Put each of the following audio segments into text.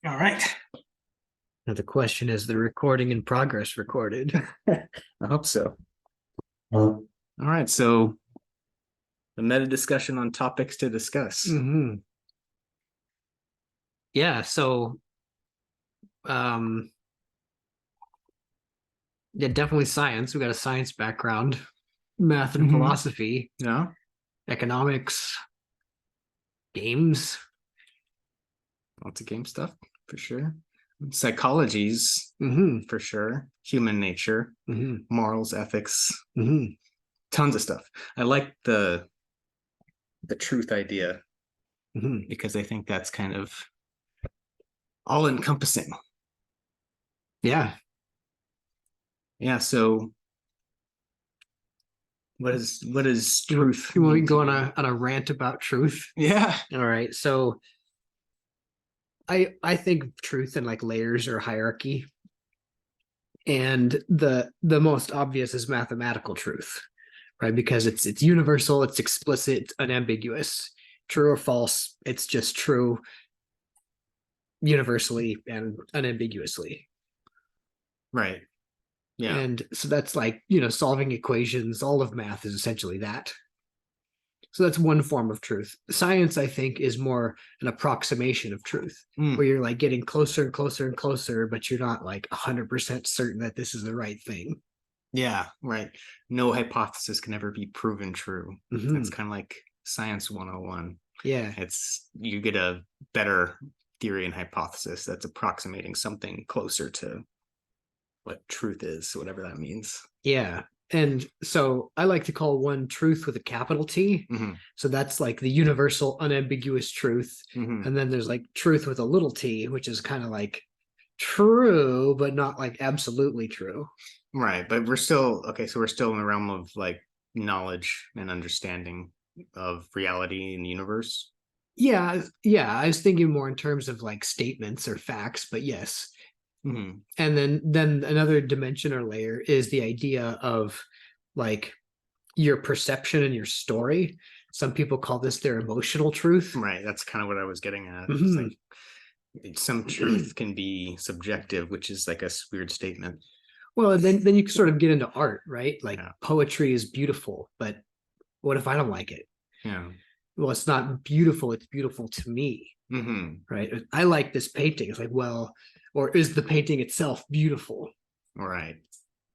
All right. Now the question is the recording in progress recorded. I hope so. All right. So the meta discussion on topics to discuss. Mm-hmm. Yeah, so um yeah, definitely science. We got a science background, math and Mhm. philosophy, Yeah. economics, games. Lots of game stuff for sure. Psychologies Mm-hmm. for sure. Human nature, Mm-hmm. morals, ethics, Mm-hmm. tons of stuff. I like the truth idea Mm-hmm. because I think that's kind of all encompassing. Yeah. Yeah. So what is You, truth you want to mean to go on you? a rant about truth? Yeah. All right. So I think truth in like layers or hierarchy. And the most obvious is mathematical truth, right? Because it's universal, it's explicit, it's unambiguous. True or false, it's just true universally and unambiguously. Right. Yeah. And so that's like, solving equations, all of math is essentially that. So that's one form of truth. Science, I think, is more an approximation of truth, Mm. where you're like getting closer and closer and closer, but you're not like 100% certain that this is the right thing. Yeah, right. No hypothesis can ever be proven true. That's Mm-hmm. kind of like science 101. Yeah. It's you get a better theory and hypothesis that's approximating something closer to what truth is, whatever that means. Yeah. And so I like to call one truth with a capital T. Hmm. So that's like the universal, unambiguous truth. Hmm. And then there's like truth with a little t, which is kind of like true, but not like absolutely true. Right, but we're still okay. So we're still in the realm of like knowledge and understanding of reality in the universe. Yeah. Yeah. I was thinking more in terms of like statements or facts, but yes. Hmm. And then another dimension or layer is the idea of like your perception and your story. Some people call this their emotional truth. Right, that's kind of what I was getting at. It's Mm-hmm. like some truth can be subjective, which is like a weird statement. Well, then you can sort of get into art, right? Like Yeah. poetry is beautiful, but what if I don't like it? Yeah. Well, it's not beautiful, it's beautiful to me, Hmm. right? I like this painting. It's like, well, or is the painting itself beautiful? Right.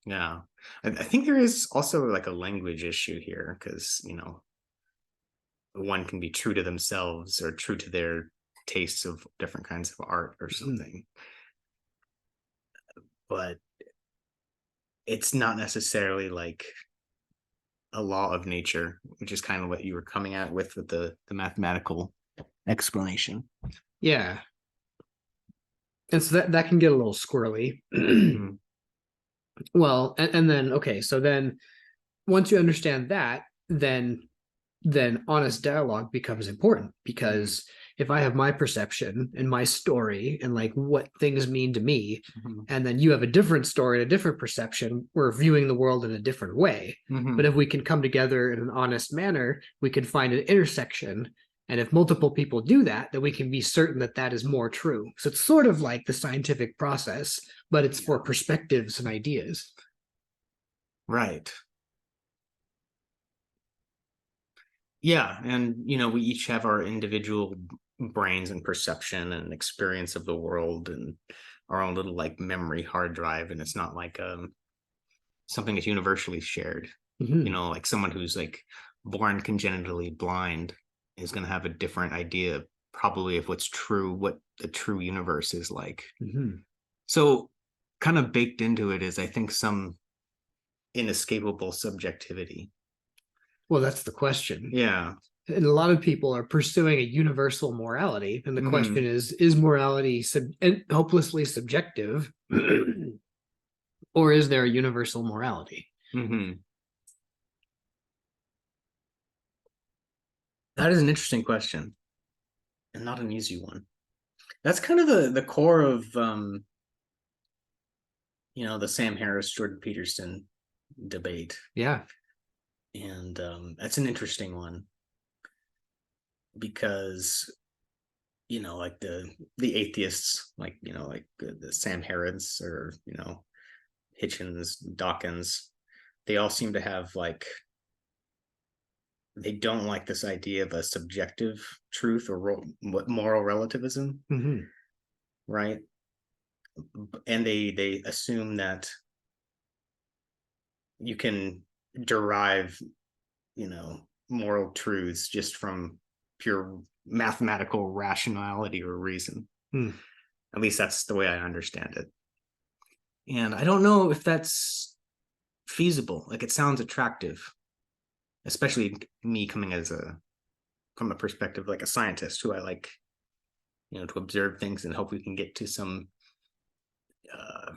Yeah. I think there is also like a language issue here because, one can be true to themselves or true to their tastes of different kinds of art or Mhm. something. But it's not necessarily like a law of nature, which is kind of what you were coming at with the mathematical explanation. Yeah. And so that can get a little squirrely. Hmm. Well, and then okay, so then once you understand that, then honest dialogue becomes important Hmm. because if I have my perception and my story and like what things mean to me, Hmm. and then you have a different story and a different perception, we're viewing the world in a different way. But Hmm. if we can come together in an honest manner, we can find an intersection. And if multiple people do that, then we can be certain that that is more true. So it's sort of like the scientific process, but it's for Yeah. perspectives and ideas. Right. Yeah, and we each have our individual brains and perception and experience of the world and our own little like memory hard drive, and it's not like something that's universally shared. Mm-hmm. Like someone who's like born congenitally blind is going to have a different idea probably of what's true, what the true universe is like. Mm-hmm. So kind of baked into it is I think some inescapable subjectivity. Well, that's the question. Yeah. And a lot of people are pursuing a universal morality, and the question Hmm. is morality hopelessly subjective, or is there a universal morality? Hmm. That is an interesting question and not an easy one. That's kind of the core of the Sam Harris Jordan Peterson debate, Yeah. and that's an interesting one because like the atheists, like like the Sam Harrods, or Hitchens, Dawkins, they all seem to have like, they don't like this idea of a subjective truth or moral relativism, Hmm. right? And they assume that you can derive, moral truths just from pure mathematical rationality or reason. Hmm. At least that's the way I understand it. And I don't know if that's feasible. Like, it sounds attractive, especially me coming as a from a perspective like a scientist who I like, to observe things and hope we can get to some uh,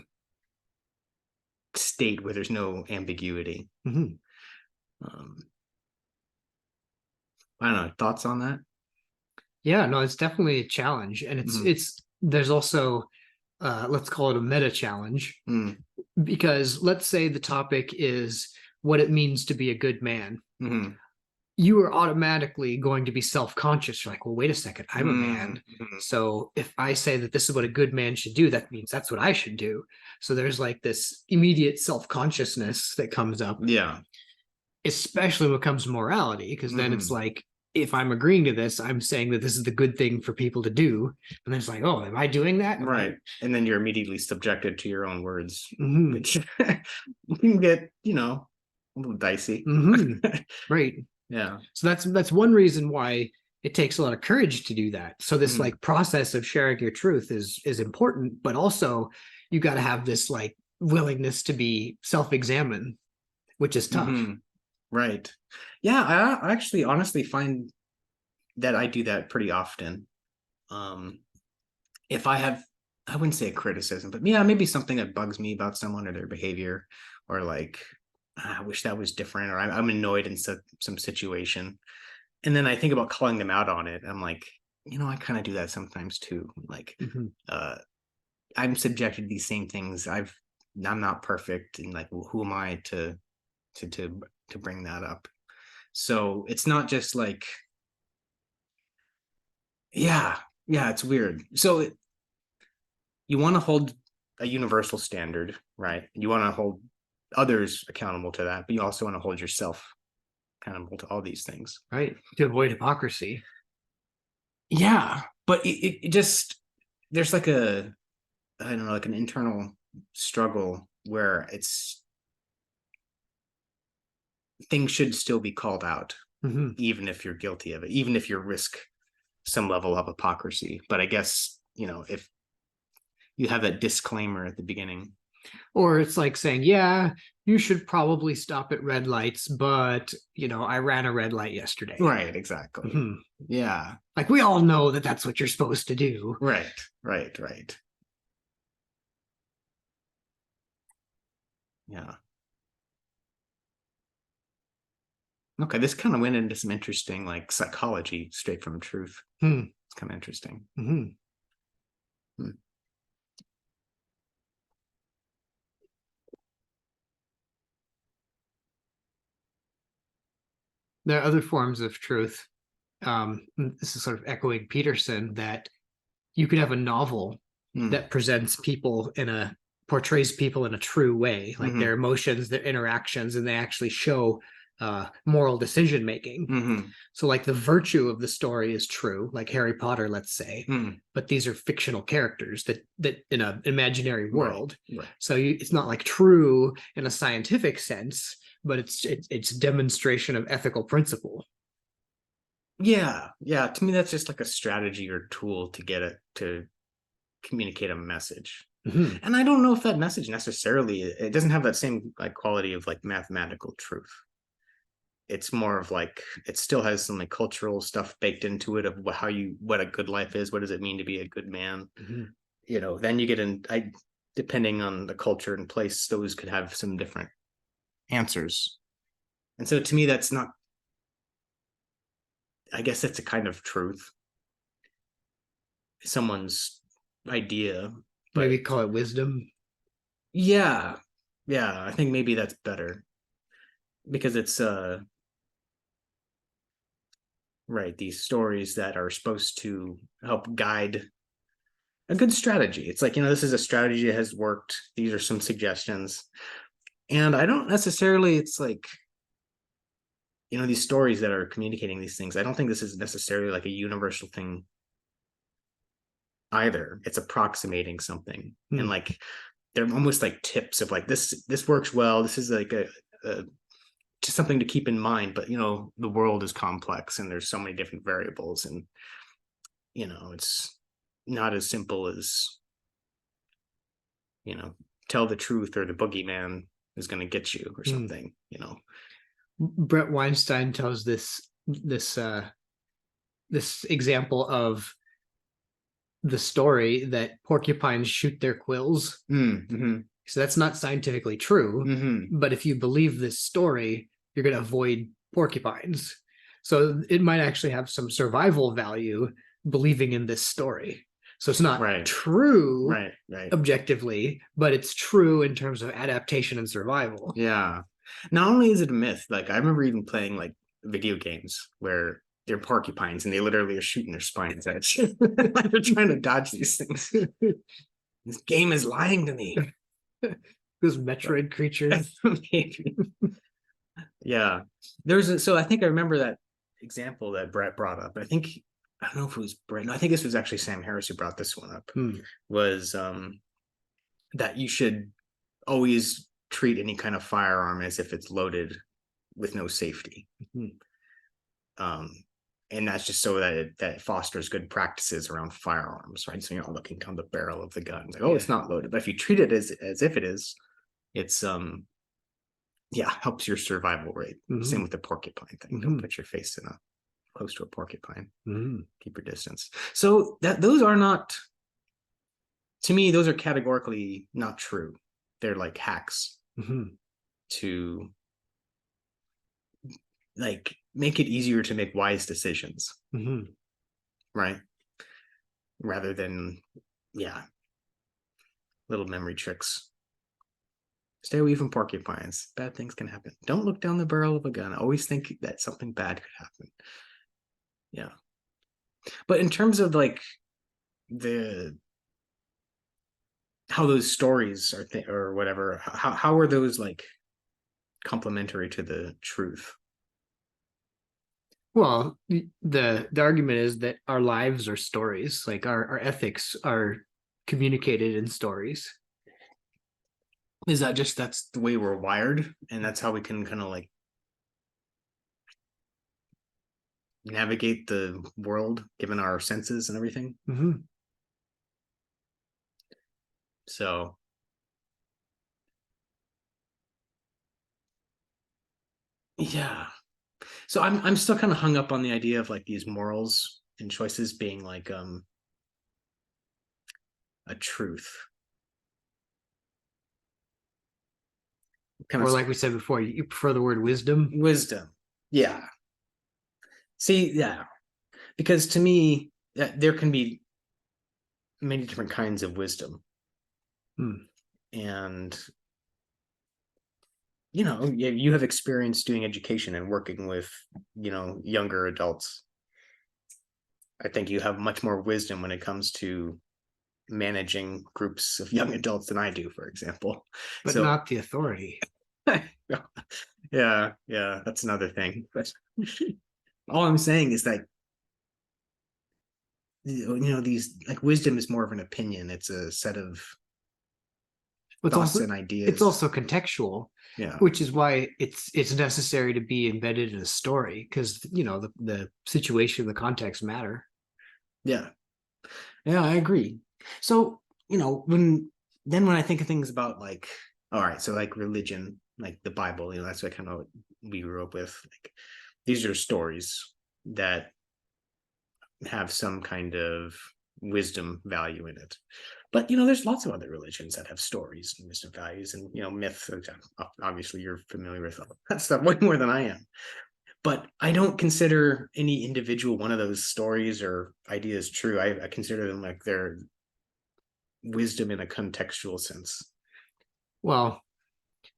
state where there's no ambiguity. Hmm. Um, I don't know. Thoughts on that? Yeah, no, it's definitely a challenge, and Mm-hmm. it's there's also let's call it a meta challenge, Mm-hmm. because let's say the topic is what it means to be a good man. Mm-hmm. You are automatically going to be self-conscious. You're like, well, wait a second, I'm a man. Mm-hmm. So if I say that this is what a good man should do, that means that's what I should do. So there's like this immediate self-consciousness that comes up, Yeah. especially when it comes to morality, because then it's Mm-hmm. like, if I'm agreeing to this, I'm saying that this is the good thing for people to do. And then it's like, oh, am I doing that? Am I? Right. And then you're immediately subjected to your own words, Mhm. which can get, a little dicey. Mhm. Right. Yeah. So that's one reason why it takes a lot of courage to do that. So this Mm-hmm. like process of sharing your truth is important, but also you got to have this like willingness to be self-examined, which is tough. Mm-hmm. Right. Yeah, I actually honestly find that I do that pretty often. Um, if I have, I wouldn't say a criticism, but yeah, maybe something that bugs me about someone or their behavior, or like, I wish that was different, or I'm annoyed in some situation. And then I think about calling them out on it. I'm like, I kind of do that sometimes too. Like, Mhm. uh, I'm subjected to these same things. I'm not perfect. And like, well, who am I to, to, to bring that up? So it's not just like, yeah, yeah, it's weird. So you want to hold a universal standard, right? You want to hold others accountable to that, but you also want to hold yourself accountable to all these things. Right. To avoid hypocrisy. Yeah, but it just, there's like I don't know, like an internal struggle where it's, things should still be called out, Mhm. even if you're guilty of it, even if you risk some level of hypocrisy. But I guess, if you have that disclaimer at the beginning. Or it's like saying, yeah, you should probably stop at red lights, but I ran a red light yesterday. Right, exactly. Mhm. Yeah. Like we all know that that's what you're supposed to do. Right, right, right. Yeah. Okay, this kind of went into some interesting like psychology straight from truth. Hmm. It's kind of interesting. Mhm. Hmm. There are other forms of truth. This is sort of echoing Peterson, that you could have a novel Hmm. that presents people in a portrays people in a true way, like their Mm-hmm. emotions, their interactions, and they actually show moral decision making. Mm-hmm. So, like the virtue of the story is true, like Harry Potter, let's say, Hmm. but these are fictional characters that in an imaginary Right, world. right. So it's not like true in a scientific sense, but it's demonstration of ethical principle. Yeah, yeah. To me, that's just like a strategy or tool to get it to communicate a message. Mhm. And I don't know if that message necessarily, it doesn't have that same like quality of like mathematical truth. It's more of like, it still has some like cultural stuff baked into it of what a good life is, what does it mean to be a good man. Mhm. Then you get in, I depending on the culture and place, those could have some different answers. And so to me, that's not, I guess it's a kind of truth, someone's idea. Maybe But call it wisdom. yeah, yeah, I think maybe that's better, because it's right? These stories that are supposed to help guide a good strategy. It's like, this is a strategy that has worked. These are some suggestions. And I don't necessarily, it's like, these stories that are communicating these things, I don't think this is necessarily like a universal thing either. It's approximating something. And like, they're almost like tips of like, this works well. This is like a just something to keep in mind. But, the world is complex and there's so many different variables. And, it's not as simple as, tell the truth or the boogeyman is going to get you or something. Brett Weinstein tells this example of the story that porcupines shoot their quills. Mm-hmm. So that's not scientifically true. Mm-hmm. But if you believe this story, you're going to avoid porcupines. So it might actually have some survival value believing in this story. So it's not true right objectively, but it's true in terms of adaptation and survival. Yeah. Not only is it a myth, like I remember even playing like video games where they're porcupines and they literally are shooting their spines at you. Like they're trying to dodge these things. This game is lying to me. Those Metroid creatures. Yeah. So I think I remember that example that Brett brought up. I don't know if it was Brett. No, I think this was actually Sam Harris who brought this one up. Was that you should always treat any kind of firearm as if it's loaded with no safety. And that's just so that it fosters good practices around firearms, right? So you're not looking down the barrel of the gun. It's like, it's not loaded. But if you treat it as if it is, it's helps your survival rate. Same with the porcupine thing. Don't put your face close to a porcupine. Keep your distance. So those are not, to me, those are categorically not true. They're like hacks to like make it easier to make wise decisions, right? Rather than little memory tricks. Stay away from porcupines. Bad things can happen. Don't look down the barrel of a gun. Always think that something bad could happen. Yeah. But in terms of like how those stories are or whatever, how are those like complementary to the truth? Well, the argument is that our lives are stories, like our ethics are communicated in stories. Is that just that's the way we're wired and that's how we can kind of like navigate the world given our senses and everything? So yeah. So I'm still kind of hung up on the idea of like these morals and choices being like a truth. Or like we said before, you prefer the word wisdom? Wisdom. Yeah. See, yeah. Because to me, there can be many different kinds of wisdom. And you have experience doing education and working with younger adults. I think you have much more wisdom when it comes to managing groups of young adults than I do, for example. But not the authority. Yeah, that's another thing. But all I'm saying is that these like wisdom is more of an opinion. It's a set of thoughts and ideas. It's also contextual, which is why it's necessary to be embedded in a story because the situation, the context matter. Yeah, I agree. So when I think of things about like, all right, so like religion, like the Bible, that's what kind of what we grew up with. Like these are stories that have some kind of wisdom value in it. But there's lots of other religions that have stories and wisdom values and myth. Obviously, you're familiar with all that stuff way more than I am. But I don't consider any individual one of those stories or ideas true. I consider them like their wisdom in a contextual sense. Well,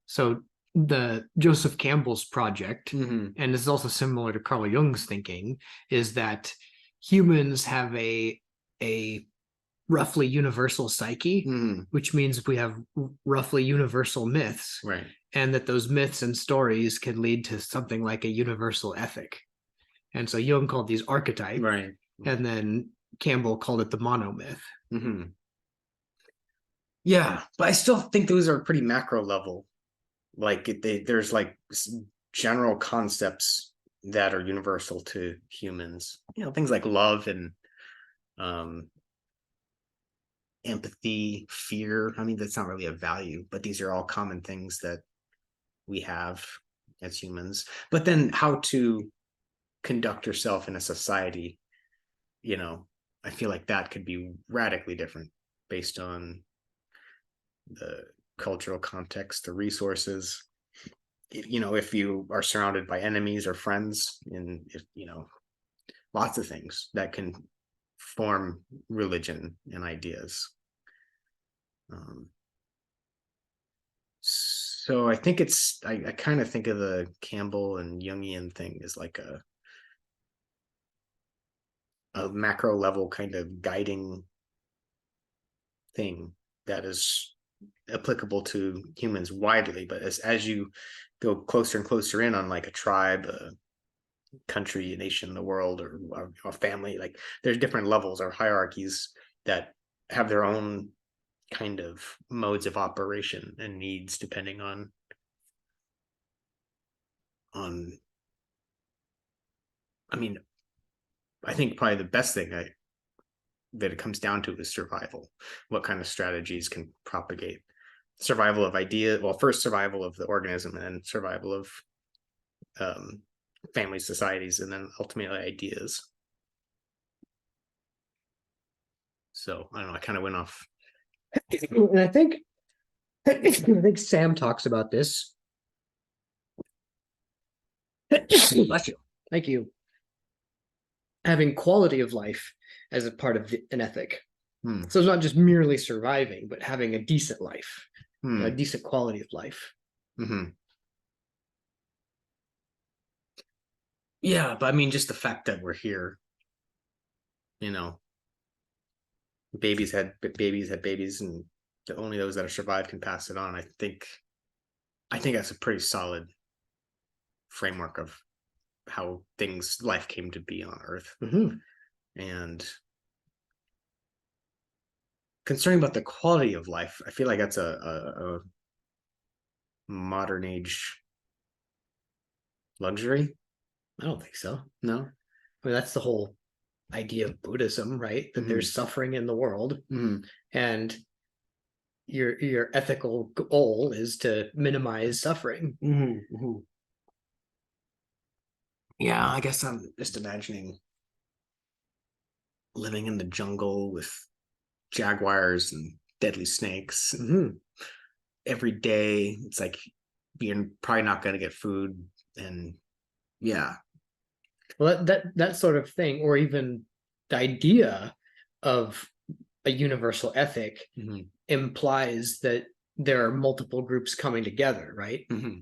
so the Joseph Campbell's project, Hmm. and this is also similar to Carl Jung's thinking, is that humans have a roughly universal psyche, Hmm. which means we have roughly universal myths, Right. and that those myths and stories can lead to something like a universal ethic. And so Jung called these archetype, Right. and then Campbell called it the monomyth. Hmm. Yeah, but I still think those are pretty macro level. Like there's like general concepts that are universal to humans. Things like love and um, empathy, fear. I mean, that's not really a value, but these are all common things that we have as humans. But then how to conduct yourself in a society, you know, I feel like that could be radically different based on the cultural context, the resources. If you are surrounded by enemies or friends, and if lots of things that can form religion and ideas. Um, so I think I kind of think of the Campbell and Jungian thing as like a macro level kind of guiding thing that is applicable to humans widely. But as you go closer and closer in on like a tribe, a country, a nation, the world, or a family, like there's different levels or hierarchies that have their own kind of modes of operation and needs depending on I mean, I think probably the best thing that it comes down to is survival. What kind of strategies can propagate survival of idea? Well, first survival of the organism, and then survival of um, family societies, and then ultimately ideas. So I don't know. I kind of went off. And I think Sam talks about this. Bless you. Thank you. Having quality of life as a part of an ethic. Hmm. So it's not just merely surviving, but having a decent life, a Hmm. decent quality of life. Hmm. Yeah, but I mean, just the fact that we're here, you know, babies, and only those that have survived can pass it on. I think that's a pretty solid framework of how life came to be on Earth. Mm-hmm. And concerning about the quality of life, I feel like that's a modern age luxury. I don't think so. No. I mean, that's the whole idea of Buddhism, right? That Mm-hmm. there's suffering in the world, Mm-hmm. and your ethical goal is to minimize suffering. Mm-hmm. Mm-hmm. Yeah, I guess I'm just imagining living in the jungle with jaguars and deadly snakes. Mm-hmm. Every day it's like you're probably not going to get food, and yeah. Well, that sort of thing, or even the idea of a universal ethic, Mm-hmm. implies that there are multiple groups coming together, right? Mm-hmm.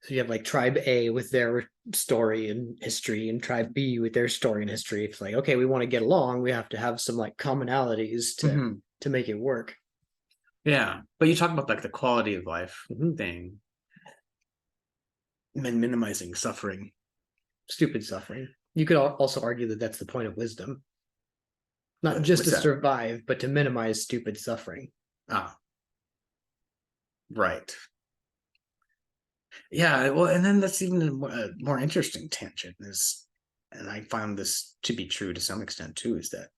So you have like tribe A with their story and history, and tribe B with their story and history. It's like, okay, we want to get along, we have to have some like commonalities Mm-hmm. to make it work. Yeah, but you talk about like the quality of life Mm-hmm. thing and minimizing suffering. Stupid suffering. You could also argue that that's the point of wisdom, not just What's to that? survive, but to minimize stupid suffering. Ah, right. Yeah, well, and then that's even a more interesting tangent is, and I found this to be true to some extent too, is that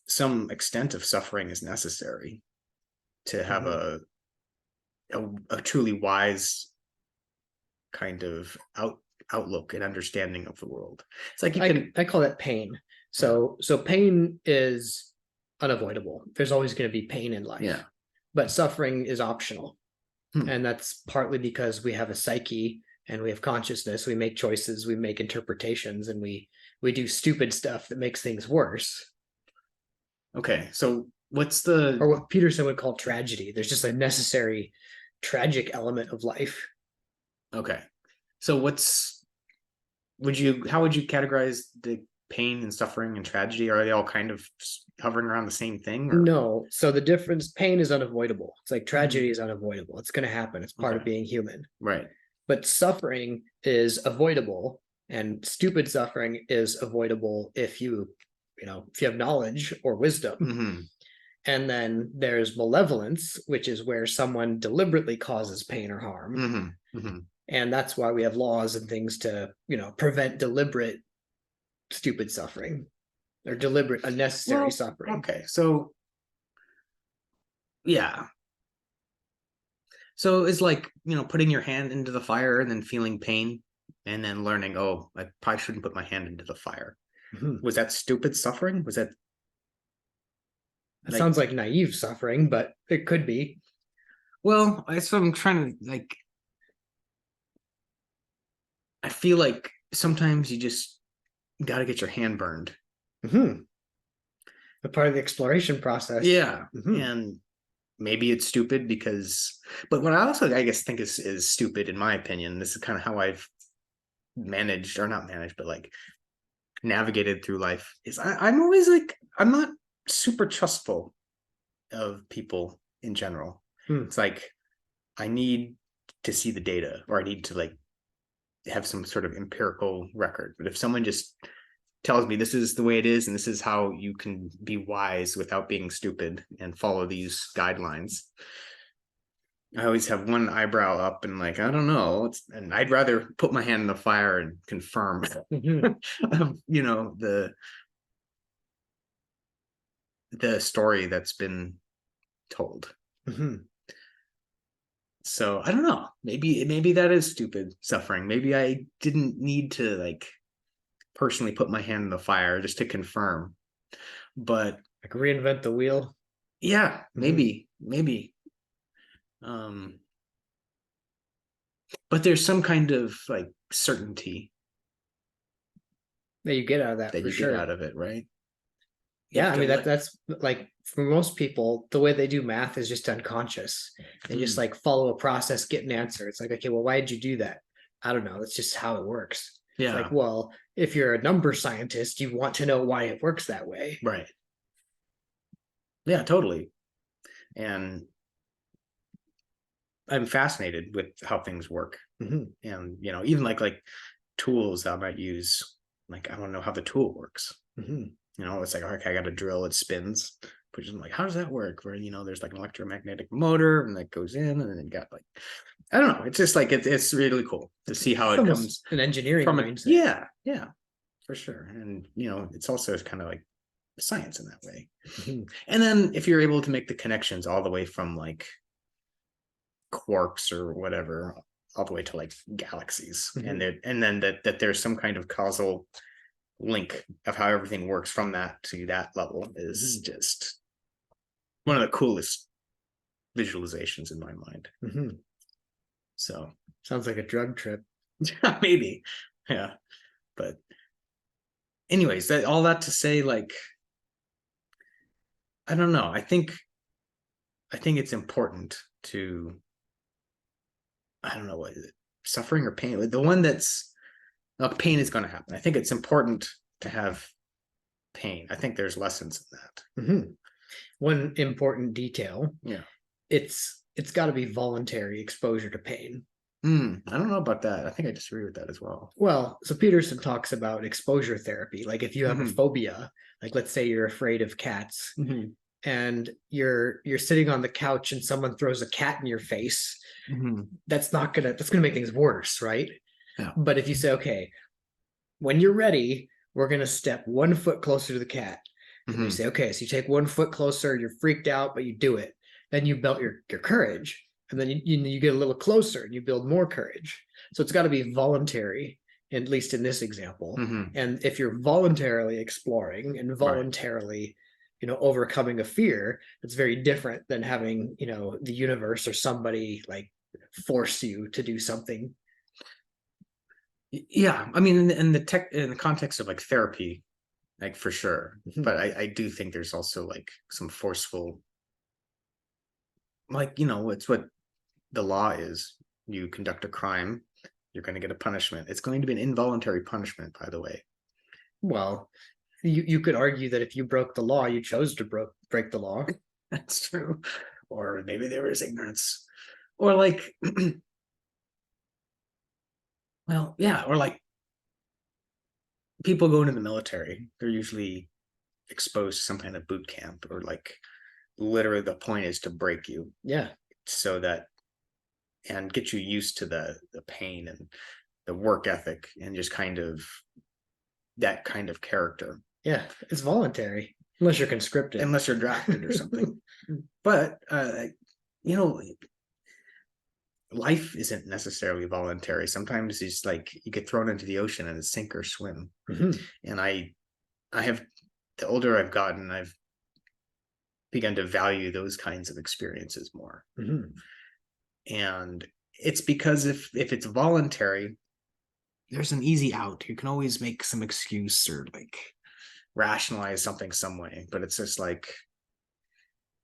some extent of suffering is necessary to have Mm-hmm. a truly wise kind of outlook and understanding of the world. It's like you can, I call that pain. yeah, So pain is unavoidable. There's always going to be pain in life. yeah. But suffering is optional. Hmm. And that's partly because we have a psyche and we have consciousness. We make choices, we make interpretations, and we do stupid stuff that makes things worse. Okay, so what's Or the what Peterson would call tragedy. There's just a necessary tragic element of life. Okay. So how would you categorize the pain and suffering and tragedy? Are they all kind of hovering around the same thing, or? No, so the difference, pain is unavoidable. It's like tragedy Mhm. is unavoidable. It's going to happen. It's part of Okay. being human. Right. But suffering is avoidable, and stupid suffering is avoidable if if you have knowledge or wisdom. Hmm. And then there's malevolence, which is where someone deliberately causes pain or harm. Hmm. Hmm. And that's why we have laws and things to, prevent deliberate stupid suffering or deliberate unnecessary Well, suffering. okay. So yeah. So it's like, putting your hand into the fire and then feeling pain and then learning, oh, I probably shouldn't put my hand into the fire. Mhm. Was that stupid suffering? Was that It like, sounds like naive suffering, but it could be. well, that's what I'm trying to like. I feel like sometimes you just got to get your hand burned. Mhm. A part of the exploration process. Yeah. Mhm. And maybe it's stupid but what I also, I guess, think is stupid, in my opinion, this is kind of how I've managed, or not managed, but like navigated through life, is I'm always like, I'm not super trustful of people in general. Hmm. It's like, I need to see the data, or I need to like have some sort of empirical record. But if someone just tells me this is the way it is and this is how you can be wise without being stupid and follow these guidelines, I always have one eyebrow up and like, I don't know. And I'd rather put my hand in the fire and confirm, Mhm. the story that's been told. Mhm. So I don't know. Maybe that is stupid suffering. Maybe I didn't need to like personally put my hand in the fire just to confirm. But Like reinvent the wheel. yeah, Mhm. maybe. Um, but there's some kind of like certainty That you get out of that that for you get sure. out of it, right? You Yeah, have I to mean let. that's like for most people, the way they do math is just unconscious. They just Mm, like follow a process, get an answer. It's like, okay, well, why did you do that? I don't know. That's just how it works. It's like, yeah, well, if you're a number scientist, you want to know why it works that way. right. Yeah, totally. And I'm fascinated with how things work. Mhm. And even like tools that I might use, like I want to know how the tool works. Mhm. It's like, okay, I got a drill, it spins. But I'm like, how does that work? Where there's like an electromagnetic motor and that goes in, and then it got like, I don't know. It's just like it's really cool to see how It's it almost comes an engineering from it. mindset. Yeah, yeah, for sure. And it's also kind of like science in that way. Mhm. And then if you're able to make the connections all the way from like quarks or whatever all the way to like galaxies, and Mhm. then that there's some kind of causal link of how everything works from that to that level is Mhm. just one of the coolest visualizations in my mind. Mhm. So Sounds like a drug trip. maybe, yeah. But anyways, that all that to say, like, I don't know. I think it's important to, I don't know what is it, suffering or pain. The one that's pain is going to happen. I think it's important to have pain. I think there's lessons in that. Mhm. One important detail, Yeah. it's got to be voluntary exposure to pain. I don't know about that. I think I disagree with that as well. Well, so Peterson talks about exposure therapy. Like if you have a Hmm. phobia, like let's say you're afraid of cats Hmm. and you're sitting on the couch and someone throws a cat in your face, Hmm. that's gonna make things worse, right? Yeah. But if you say, okay, when you're ready, we're gonna step 1 foot closer to the cat. And you Hmm. say, okay, so you take 1 foot closer, you're freaked out, but you do it. Then you build your courage. And then you get a little closer and you build more courage. So it's got to be voluntary, at least in this example. Hmm. And if you're voluntarily exploring and Right. voluntarily, overcoming a fear, it's very different than having, the universe or somebody like force you to do something. Yeah. I mean, in the context of like therapy, like for sure. Mhm. But I do think there's also like some forceful, like, it's what the law is you conduct a crime, you're going to get a punishment. It's going to be an involuntary punishment, by the way. Well, you could argue that if you broke the law, you chose to break the law. That's true. Or maybe there was ignorance. Or like, well, yeah, or like people go into the military, they're usually exposed to some kind of boot camp, or like literally the point is to break you. Yeah. So that, and get you used to the pain and the work ethic and just kind of that kind of character. Yeah, it's voluntary unless you're conscripted. Unless you're drafted or something. But you know, life isn't necessarily voluntary. Sometimes it's like you get thrown into the ocean and it's sink or swim. Mhm. And I have, the older I've gotten, I've begun to value those kinds of experiences more. Mhm. And it's because if it's voluntary, there's an easy out. You can always make some excuse or like rationalize something some way. But it's just like,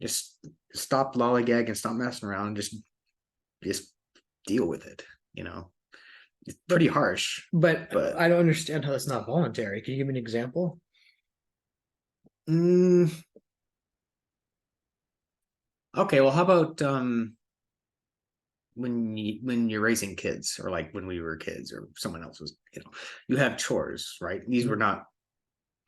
just stop lollygag and stop messing around. Just deal with it. You know, it's pretty harsh. But But I don't understand how that's not voluntary. Can you give me an example? Okay, well, how about when you're raising kids, or like when we were kids, or someone else was, you have chores, right? These were not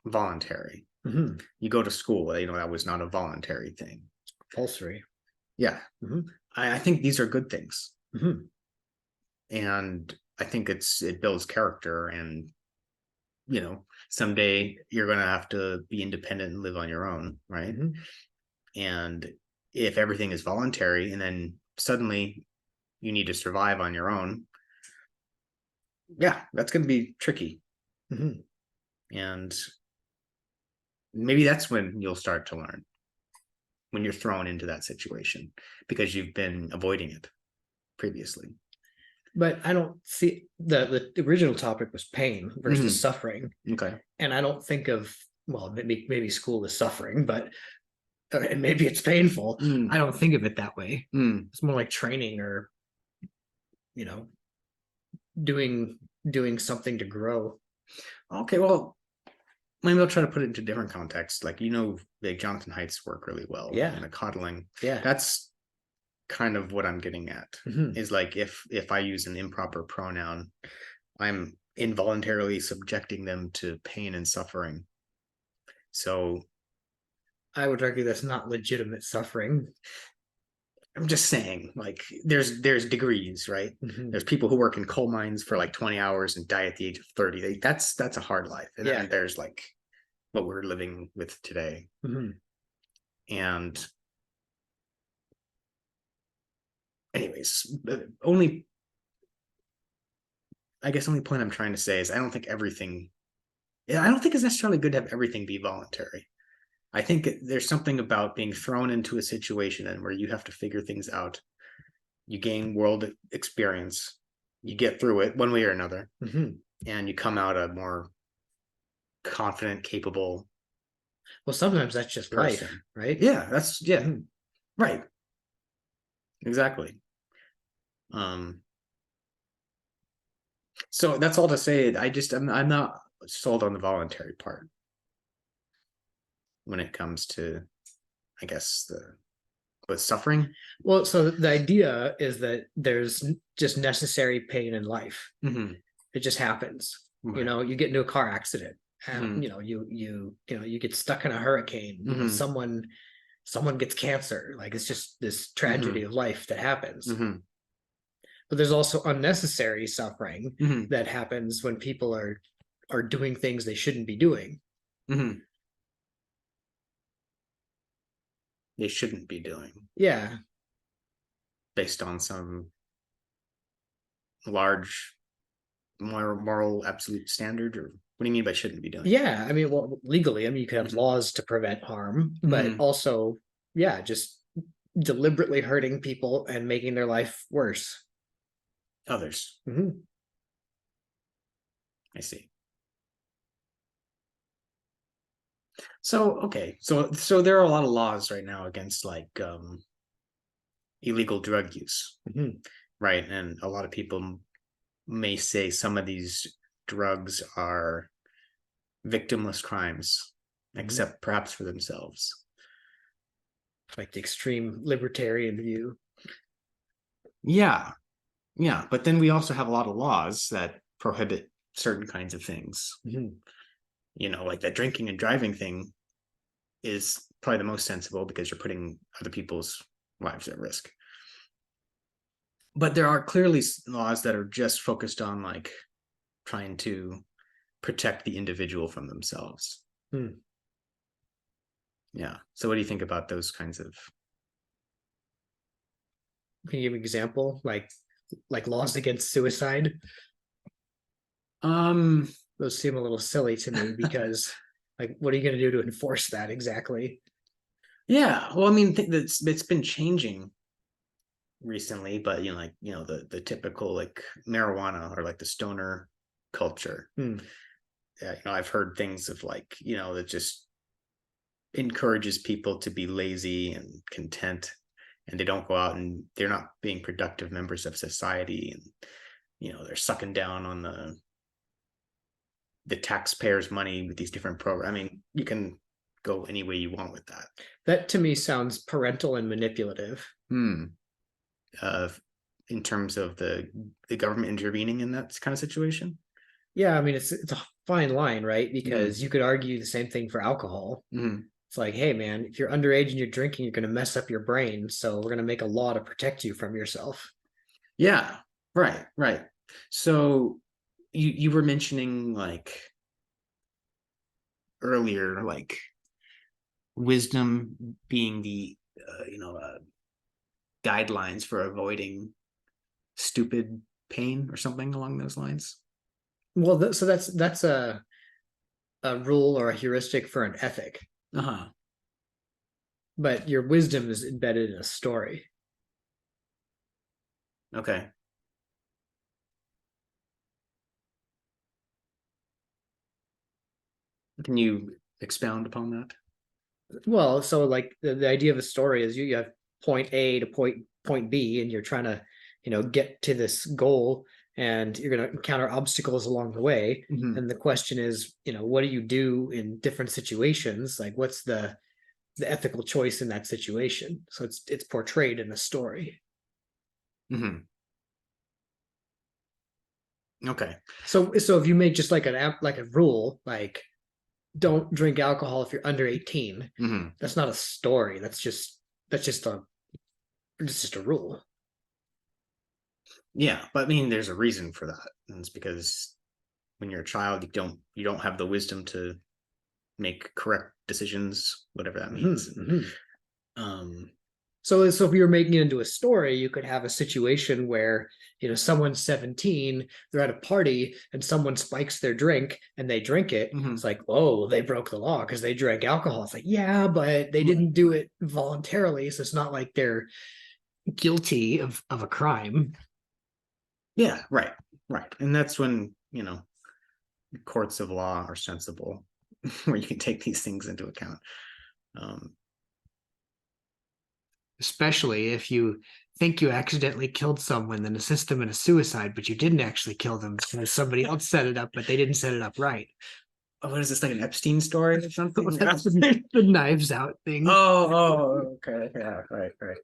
voluntary. Mhm. You go to school, that was not a voluntary thing. Compulsory. Yeah. Mhm. I think these are good things. Mhm. And I think it builds character, and someday you're going to have to be independent and live on your own, right? Mhm. And if everything is voluntary and then suddenly you need to survive on your own, yeah, that's going to be tricky. Mhm. And maybe that's when you'll start to learn, when you're thrown into that situation because you've been avoiding it previously. But I don't see the original topic was pain versus Mhm. suffering, Okay. and I don't think of, well, maybe school is suffering, but and maybe it's painful. I don't think of it that way. It's more like training, or you know doing something to grow. Okay, well, maybe I'll try to put it into different contexts. Like, like Jonathan Haidt's work really well. Yeah. And the coddling. Yeah. That's kind of what I'm getting at. Mhm. Is like if I use an improper pronoun, I'm involuntarily subjecting them to pain and suffering. So I would argue that's not legitimate suffering. I'm just saying, like, there's degrees, right? Mhm. There's people who work in coal mines for like 20 hours and die at the age of 30. That's a hard life. And Yeah. then there's like what we're living with today. Mhm. And anyways, the only point I'm trying to say is I don't think it's necessarily good to have everything be voluntary. I think there's something about being thrown into a situation and where you have to figure things out. You gain world experience, you get through it one way or another, Mhm. and you come out a more confident, capable Well, sometimes that's just person. life, right? Yeah, Mhm. right. Exactly. So that's all to say. I'm not sold on the voluntary part when it comes to, I guess, the suffering. Well, so the idea is that there's just necessary pain in life. Mm-hmm. It just happens. Right. You get into a car accident. Mhm. You get stuck in a hurricane. Mhm. Someone gets cancer. Like, it's just this tragedy of life that happens. Mhm. But there's also unnecessary suffering Mhm. that happens when people are doing things they shouldn't be doing. Mhm. They shouldn't be doing Yeah. based on some large moral absolute standard, or what do you mean by shouldn't be doing? Yeah. I mean, well, legally, I mean, you could have Mhm. laws to prevent harm, but Mhm. also, yeah, just deliberately hurting people and making their life worse. Others. Mhm. I see. So okay, so there are a lot of laws right now against like illegal drug use, Mhm. right? And a lot of people may say some of these drugs are victimless crimes, Mhm. except perhaps for themselves. Like the extreme libertarian view. Yeah, yeah. But then we also have a lot of laws that prohibit certain kinds of things. Mhm. Like that drinking and driving thing is probably the most sensible because you're putting other people's lives at risk. But there are clearly laws that are just focused on like trying to protect the individual from themselves. Hmm. Yeah. So what do you think about those kinds of Can you give an example, like laws against suicide? um Those seem a little silly to me because, like, what are you going to do to enforce that exactly? yeah, well I mean that's it's been changing recently, but the typical like marijuana or like the stoner culture. Hmm. Yeah, I've heard things of like, that just encourages people to be lazy and content, and they don't go out and they're not being productive members of society, and they're sucking down on the taxpayers' money with these different programs. I mean, you can go any way you want with that. That to me sounds parental and manipulative. Hmm. Uh, in terms of the government intervening in that kind of situation. Yeah, I mean it's a fine line, right? Hmm. Because you could argue the same thing for alcohol. Hmm. It's like, hey man, if you're underage and you're drinking, you're going to mess up your brain. So we're going to make a law to protect you from yourself. Yeah. Right. Right. So you were mentioning like earlier, like wisdom being the guidelines for avoiding stupid pain or something along those lines. Well, so that's a rule or a heuristic for an ethic, Uh-huh. but your wisdom is embedded in a story. Okay. Can you expound upon that? Well, so like the idea of a story is you have point A to point B, and you're trying to, get to this goal, and you're going to encounter obstacles along the way. Hmm. And the question is, what do you do in different situations? Like, what's the ethical choice in that situation? So it's portrayed in the story. Hmm. Okay. So if you make just like an app, like a rule, like don't drink alcohol if you're under 18, Hmm. that's not a story. That's just a rule. Yeah, but I mean, there's a reason for that, and it's because when you're a child, you don't have the wisdom to make correct decisions, whatever that Mhm, means. mhm. Um, So if you're making it into a story, you could have a situation where, someone's 17, they're at a party, and someone spikes their drink and they drink it. It's mhm. like, whoa, they broke the law because they drank alcohol. It's like, yeah, but they Right. didn't do it voluntarily. So it's not like they're guilty of a crime. Yeah, right, right, and that's when courts of law are sensible, where you can take these things into account. Um, Especially if you think you accidentally killed someone, then assist them in a suicide, but you didn't actually kill them because somebody else set it up, but they didn't set it up right. what is this, like an Epstein story or something? That's the knives out thing. Okay, yeah, right, right.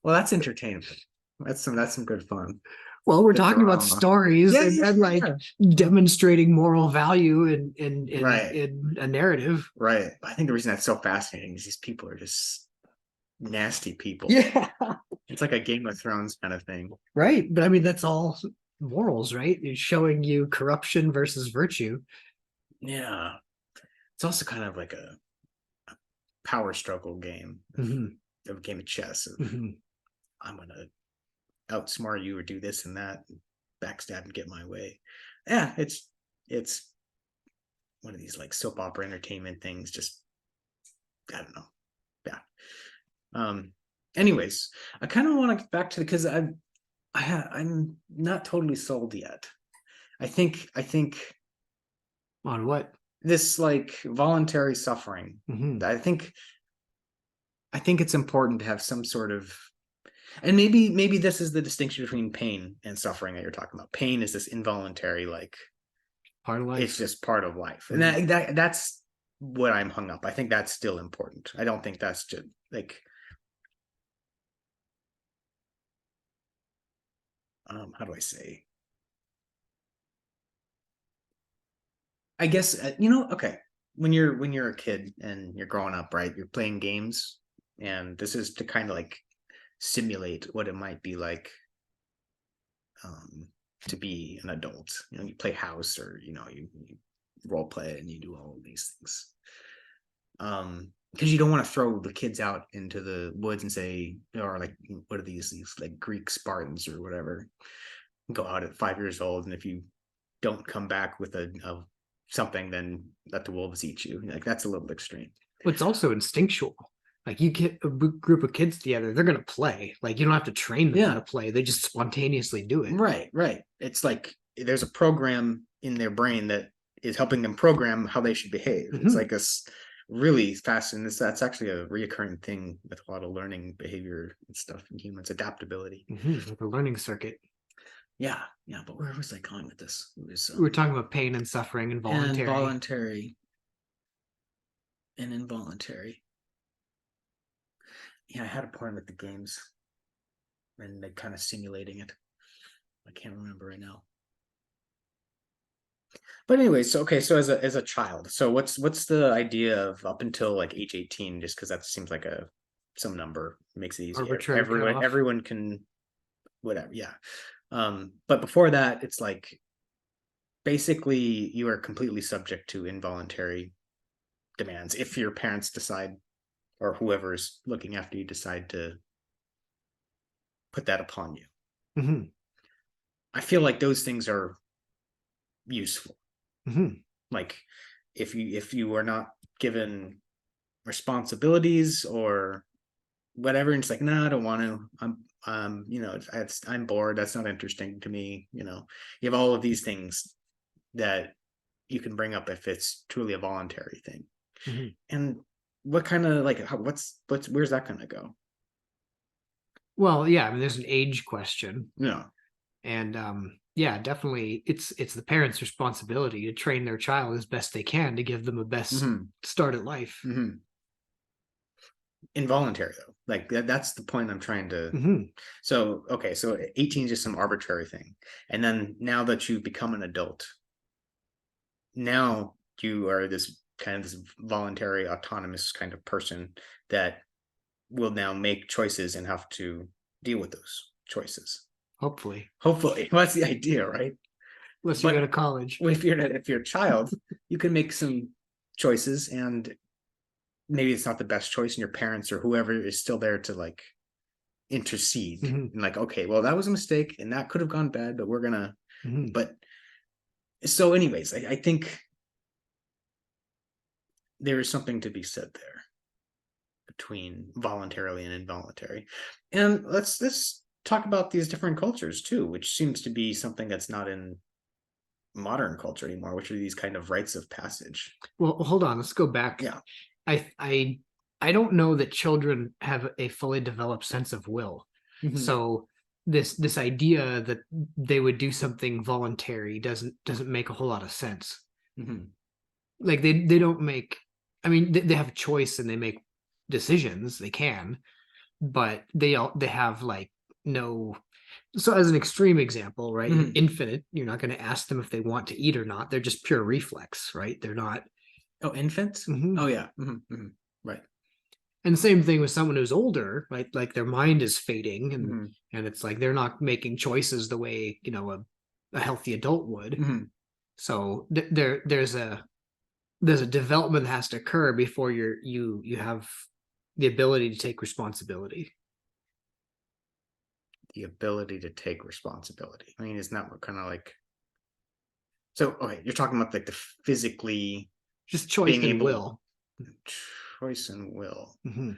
Well, that's entertainment. That's some good fun. Well, we're The talking about drama. stories Yeah, and, yeah, and like yeah. demonstrating moral value in Right, in a narrative. right. I think the reason that's so fascinating is these people are just nasty people. Yeah, It's like a Game of Thrones kind of thing. right. But I mean, that's all morals, right? It's showing you corruption versus virtue. Yeah. It's also kind of like a power struggle game, Mhm, a game of chess. Of mhm. I'm gonna outsmart you or do this and that, and backstab and get my way. Yeah, it's one of these like soap opera entertainment things. Just I don't know. Yeah. Um. Anyways, I kind of want to get back to because I'm not totally sold yet. I think On what? this like voluntary suffering. Mhm. I think it's important to have some sort of And maybe this is the distinction between pain and suffering that you're talking about. Pain is this involuntary, like Part of it's life. just part of life, and Mhm. that's what I'm hung up. I think that's still important. I don't think that's just like how do I say? I guess okay. When you're a kid and you're growing up, right? You're playing games, and this is to kind of like simulate what it might be like um, to be an adult. You play house, or you role play and you do all of these things. Because you don't want to throw the kids out into the woods and say, or like, what are these like Greek Spartans or whatever, go out at 5 years old, and if you don't come back with a something, then let the wolves eat you. Like that's a little extreme. It's also instinctual. Like you get a group of kids together, they're gonna play. Like you don't have to train them how to Yeah, play; they just spontaneously do it. right. It's like there's a program in their brain that is helping them program how they should behave. It's Hmm. like a really fascinating. That's actually a reoccurring thing with a lot of learning behavior and stuff in humans. Adaptability. Like a learning circuit. Yeah. But where was I going with this? It was We're talking about pain and suffering and and voluntary. voluntary and involuntary. Yeah, I had a point with the games and like kind of simulating it. I can't remember right now. But anyway, so okay, so as a child, so what's the idea of up until like age 18? Just because that seems like a some number makes it easy. Arbitrary Everyone cutoff. everyone can whatever, yeah. But before that, it's like basically you are completely subject to involuntary demands if your parents decide, or whoever's looking after you decide to put that upon you. Hmm. I feel like those things are useful. Hmm. Like if you are not given responsibilities or whatever, and it's like, no, I don't want to. I'm bored. That's not interesting to me. You have all of these things that you can bring up if it's truly a voluntary thing. Hmm. And what kind of like what's where's that going to go? Well, yeah, I mean, there's an age question, No. and yeah, definitely, it's the parents' responsibility to train their child as best they can to give them a best Mm-hmm. start at life. Mm-hmm. Involuntary though, like that's the point I'm trying to. Hmm. So okay, so 18 is just some arbitrary thing, and then now that you become an adult, now you are this kind of this voluntary autonomous kind of person that will now make choices and have to deal with those choices, Hopefully, hopefully. Well, that's the idea, right? unless you go to But college. if you're a child, you can make some choices, and maybe it's not the best choice, and your parents or whoever is still there to like intercede Hmm. and like, okay, well, that was a mistake and that could have gone bad, but we're gonna. Hmm. But so anyways, I think there is something to be said there between voluntarily and involuntary. And let's talk about these different cultures too, which seems to be something that's not in modern culture anymore, which are these kind of rites of passage. Well, hold on, let's go back. Yeah. I don't know that children have a fully developed sense of will. Mm-hmm. So this idea that they would do something voluntary doesn't make a whole lot of sense. Mm-hmm. Like they don't make, I mean, they have a choice and they make decisions, they can, but they have like no. So as an extreme example, right? An Mm-hmm. infant, you're not going to ask them if they want to eat or not. They're just pure reflex, right? They're not. Oh, infants. Mhm. Oh yeah. Mm-hmm. Mm-hmm. Right. And the same thing with someone who's older, right? Like their mind is fading, and Mm-hmm. it's like they're not making choices the way a healthy adult would. Mm-hmm. So there's a development that has to occur before you have the ability to take responsibility. The ability to take responsibility. I mean, isn't that what kind of like? So okay, you're talking about like the physically Just choice being and able, will. choice and will. Mhm.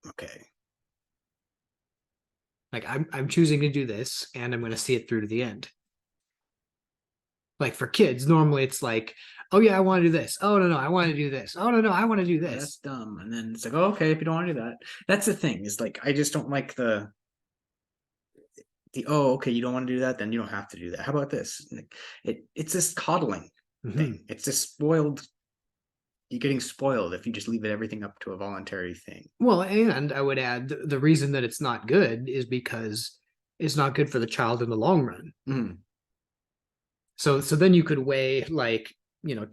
Okay. Like I'm choosing to do this, and I'm going to see it through to the end. Like for kids, normally it's like, oh yeah, I want to do this. Oh no, no, I want to do this. Oh no, no, I want to do Oh, that's this. dumb. And then it's like, oh, okay, if you don't want to do that. That's the thing, is like I just don't like the oh, okay, you don't want to do that, then you don't have to do that. How about this? Like, it's this coddling Mhm. thing. It's this spoiled, you're getting spoiled if you just leave it everything up to a voluntary thing. Well, and I would add the reason that it's not good is because it's not good for the child in the long run. Mm. So then you could weigh like,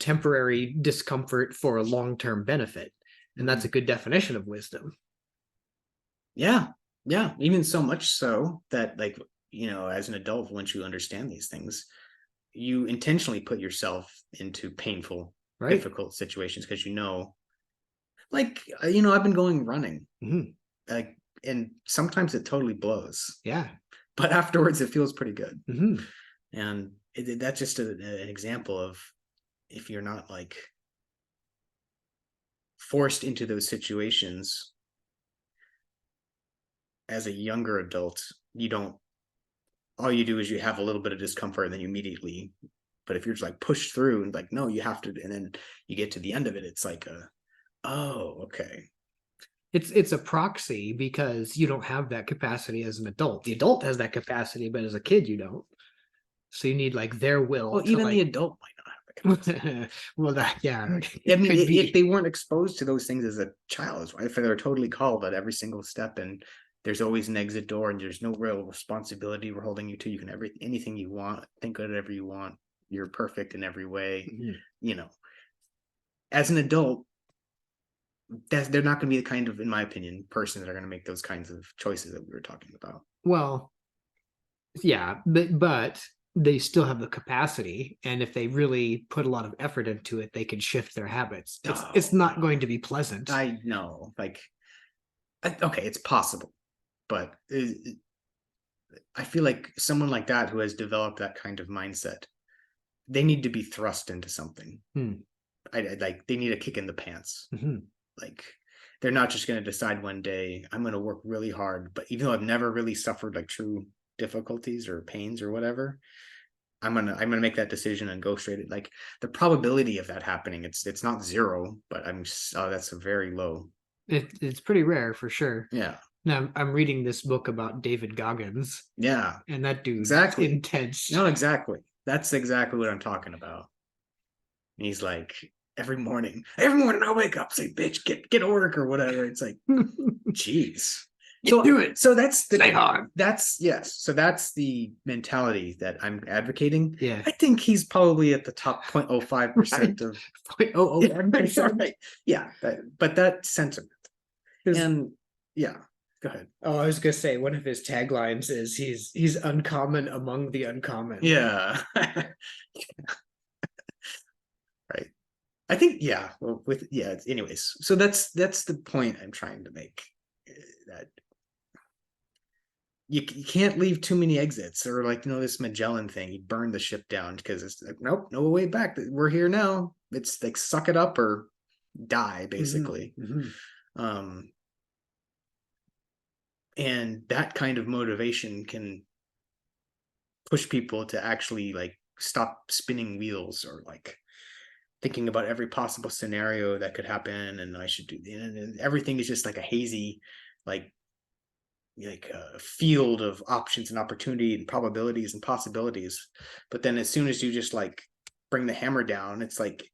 temporary discomfort for a long-term benefit. And that's a Mm. good definition of wisdom. Yeah. Yeah. Even so much so that, like, as an adult, once you understand these things, you intentionally put yourself into painful, Right? difficult situations because like, I've been going running, Mhm. like, and sometimes it totally blows, Yeah. but afterwards it feels pretty good. Mhm. And that's just an example of, if you're not like forced into those situations as a younger adult, you don't, all you do is you have a little bit of discomfort and then you immediately, but if you're just like pushed through and like, no, you have to, and then you get to the end of it, it's like oh, okay. It's a proxy because you don't have that capacity as an adult. The adult has that capacity, but as a kid, you don't. So you need like their will Well, to even the like adult might not have the capacity. well that yeah, I it mean, could if be. they weren't exposed to those things as a child, right? If they're totally called at every single step, and there's always an exit door, and there's no real responsibility we're holding you to. You can anything you want, think whatever you want. You're perfect in every way. Mhm. You know, as an adult, they're not going to be the kind of, in my opinion, person that are going to make those kinds of choices that we were talking about. Well, yeah, but they still have the capacity, and if they really put a lot of effort into it, they can shift their habits. It's Oh not no, going to be pleasant. I know. Like, okay, it's possible, but I feel like someone like that who has developed that kind of mindset, they need to be thrust into something. Hmm. I like, they need a kick in the pants. Mhm. Like, they're not just going to decide one day, I'm going to work really hard, but even though I've never really suffered like true difficulties or pains or whatever, I'm gonna make that decision and go straight. Like, the probability of that happening, it's not zero, but that's very low. It's pretty rare for sure. Yeah. Now I'm reading this book about David Goggins, Yeah. and that dude's Exactly. intense. No, exactly. That's exactly what I'm talking about. And he's like, every morning I wake up, say, bitch, get to work or whatever. It's like, jeez. Get So to it. so that's Stay hard. that's yes. So that's the mentality that I'm advocating. Yeah. I think he's probably at the top 0.05% of Oh, yeah, right. Yeah, but that sentiment. And yeah, go ahead. oh, I was gonna say one of his taglines is he's uncommon among the uncommon. Yeah. Right. I think, yeah, well, anyways. So that's the point I'm trying to make. That you can't leave too many exits, or like, this Magellan thing, you burn the ship down because it's like, nope, no way back. We're here now. It's like, suck it up or die, basically. Mm-hmm. Um and that kind of motivation can push people to actually like stop spinning wheels, or like thinking about every possible scenario that could happen, and I should do, and everything is just like a hazy, like a field of options and opportunity and probabilities and possibilities. But then as soon as you just like bring the hammer down, it's like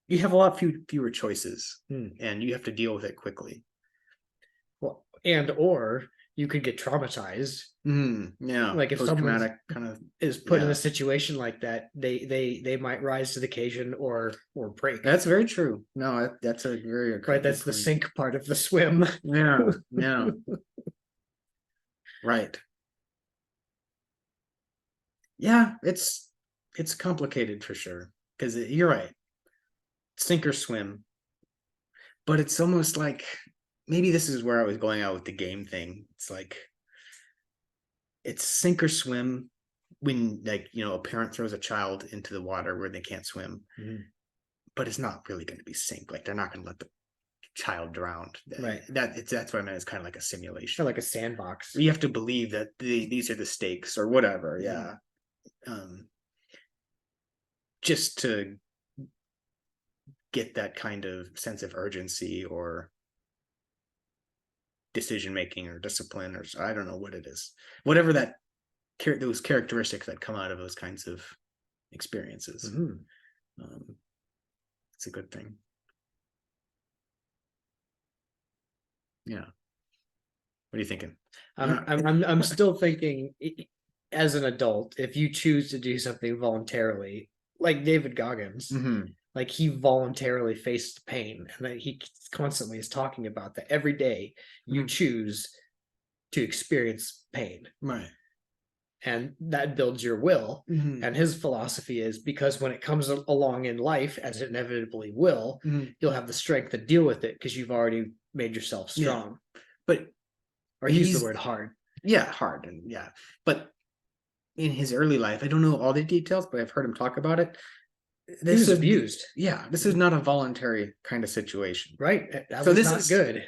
you have a lot fewer choices, and you have to deal with it quickly. Well, and or you could get traumatized. Yeah, Like if post someone traumatic kind of. is put in Yeah, a situation like that, they might rise to the occasion or break. that's very true. No, that's a very Right, good that's the point. sink part of the swim. Yeah, yeah, right. Yeah, it's complicated for sure, because you're right, sink or swim. But it's almost like, maybe this is where I was going out with the game thing. It's like, it's sink or swim when, like, a parent throws a child into the water where they can't swim, but it's not really going to be sink. Like, they're not going to let the child drown. Right. That's what I meant. It's kind of like a Kind simulation. of like a sandbox. You have to believe that these are the stakes or whatever. Yeah. Um, just to get that kind of sense of urgency or decision making or discipline, or I don't know what it is, whatever those characteristics that come out of those kinds of experiences. It's a good thing. Yeah. What are you thinking? I'm still thinking, as an adult, if you choose to do something voluntarily, like David Goggins, like he voluntarily faced the pain, and that he constantly is talking about that every day you choose to experience pain. Right. And that builds your will. And his philosophy is, because when it comes along in life, as it inevitably will, you'll have the strength to deal with it because you've already made yourself strong. But or use the word hard. Yeah, hard. And yeah. But in his early life, I don't know all the details, but I've heard him talk about it. He was abused. Yeah, this is not a voluntary kind of situation. Right. That was not good.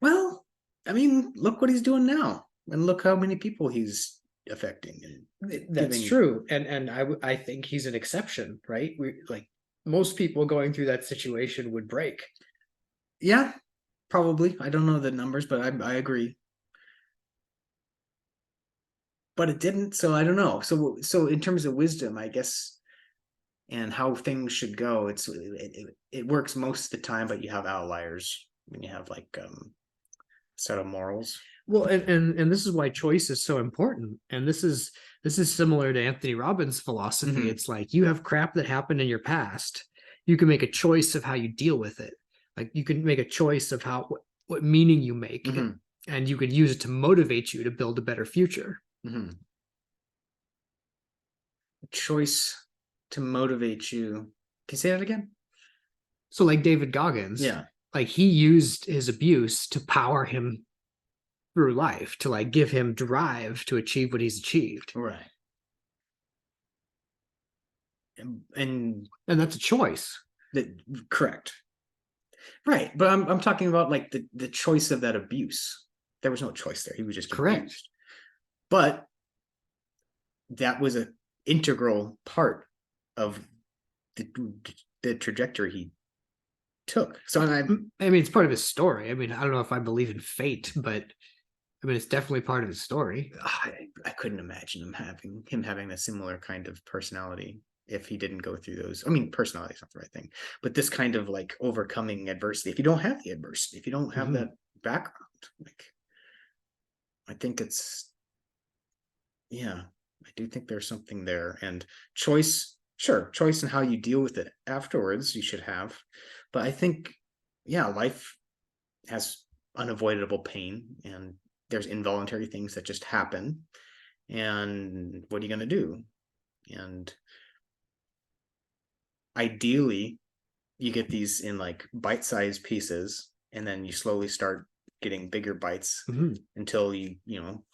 Well, I mean, look what he's doing now. And look how many people he's affecting. And that's true. And I think he's an exception, right? We like most people going through that situation would break. Yeah, probably. I don't know the numbers, but I agree. But it didn't, so I don't know. So in terms of wisdom, I guess, and how things should go, it works most of the time, but you have outliers when you have like set of morals. Well, and this is why choice is so important. And this is similar to Anthony Robbins' philosophy. It's like, you have crap that happened in your past. You can make a choice of how you deal with it. Like you can make a choice of what meaning you make, and you could use it to motivate you to build a better future. A choice to motivate you. Can you say that again? So like David Goggins, like he used his abuse to power him through life, to like give him drive to achieve what he's achieved. Right. And that's a choice. Correct. Right. But I'm talking about like the choice of that abuse. There was no choice there. He was just correct. Abused. But that was an integral part of the trajectory he took. So I mean, it's part of his story. I mean, I don't know if I believe in fate, but I mean, it's definitely part of his story. I couldn't imagine him having a similar kind of personality if he didn't go through those. I mean, personality is not the right thing, but this kind of like overcoming adversity. If you don't have the adversity, if you don't have that background, like, I think it's, yeah, I do think there's something there. And choice, sure, choice in how you deal with it afterwards, you should have. But I think, yeah, life has unavoidable pain, and there's involuntary things that just happen. And what are you going to do? And ideally, you get these in like bite-sized pieces, and then you slowly start getting bigger bites until you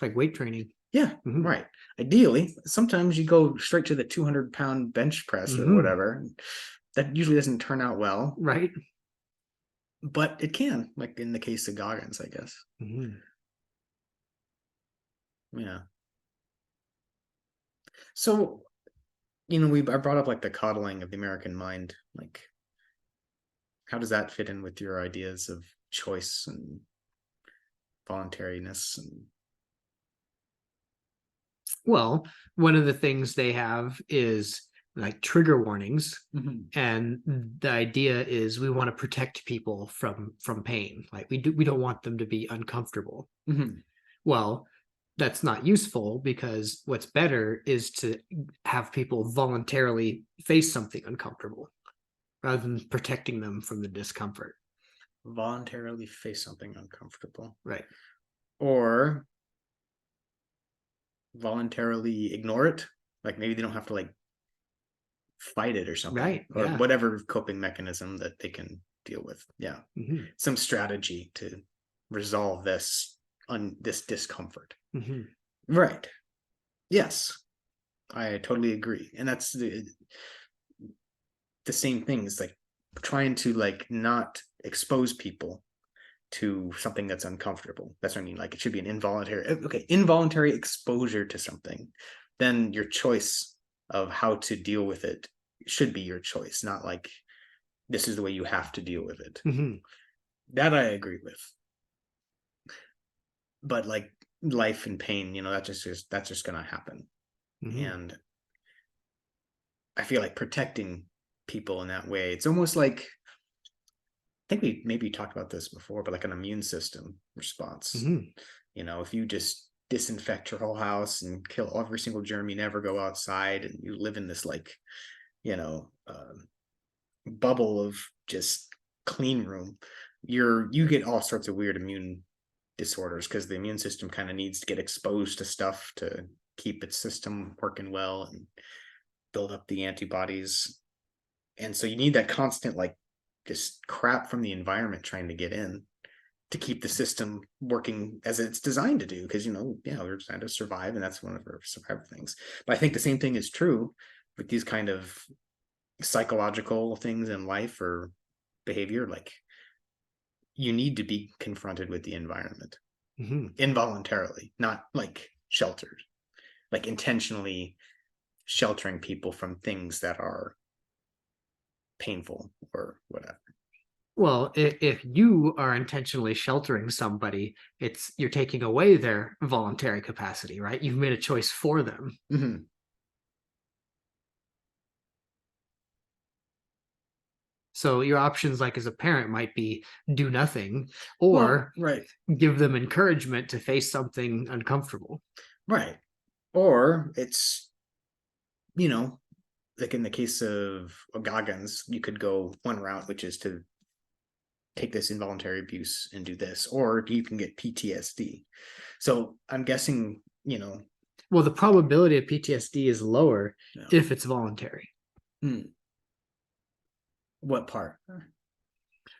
like weight training. Yeah, right. Ideally, sometimes you go straight to the 200-pound bench press or whatever. That usually doesn't turn out well. Right. But it can, like in the case of Goggins, I guess. Yeah. So, I brought up like the coddling of the American mind. Like, how does that fit in with your ideas of choice and voluntariness? And well, one of the things they have is like trigger warnings, and the idea is we want to protect people from pain. Like we don't want them to be uncomfortable. Well, that's not useful, because what's better is to have people voluntarily face something uncomfortable rather than protecting them from the discomfort. Voluntarily face something uncomfortable. Right. Or voluntarily ignore it. Like maybe they don't have to like fight it or something. Right. Or whatever coping mechanism that they can deal with. Yeah. Some strategy to resolve this discomfort. Right. Yes. I totally agree. And that's the same thing. It's like trying to like not expose people to something that's uncomfortable. That's what I mean. Like it should be an involuntary exposure to something. Then your choice of how to deal with it should be your choice, not like this is the way you have to deal with it. Mhm. That I agree with. But like life and pain, that's just gonna happen. Mhm. And I feel like protecting people in that way, it's almost like, I think we maybe talked about this before, but like an immune system response. Mhm. If you just disinfect your whole house and kill every single germ, you never go outside, and you live in this like, you know, bubble of just clean room, you get all sorts of weird immune disorders because the immune system kind of needs to get exposed to stuff to keep its system working well and build up the antibodies. And so you need that constant like just crap from the environment trying to get in to keep the system working as it's designed to do, because we're designed to survive, and that's one of our survival things. But I think the same thing is true with these kind of psychological things in life or behavior. Like, you need to be confronted with the environment Mhm. involuntarily, not like sheltered, like intentionally sheltering people from things that are painful or whatever. Well, if you are intentionally sheltering somebody, you're taking away their voluntary capacity, right? You've made a choice for them. Mm-hmm. So your options, like as a parent, might be do nothing Well, or right, give them encouragement to face something uncomfortable. right. Or it's, you know, like in the case of Goggins, you could go one route, which is to take this involuntary abuse and do this, or you can get PTSD. So I'm guessing, Well, the probability of PTSD is lower if it's voluntary. Hmm, what part?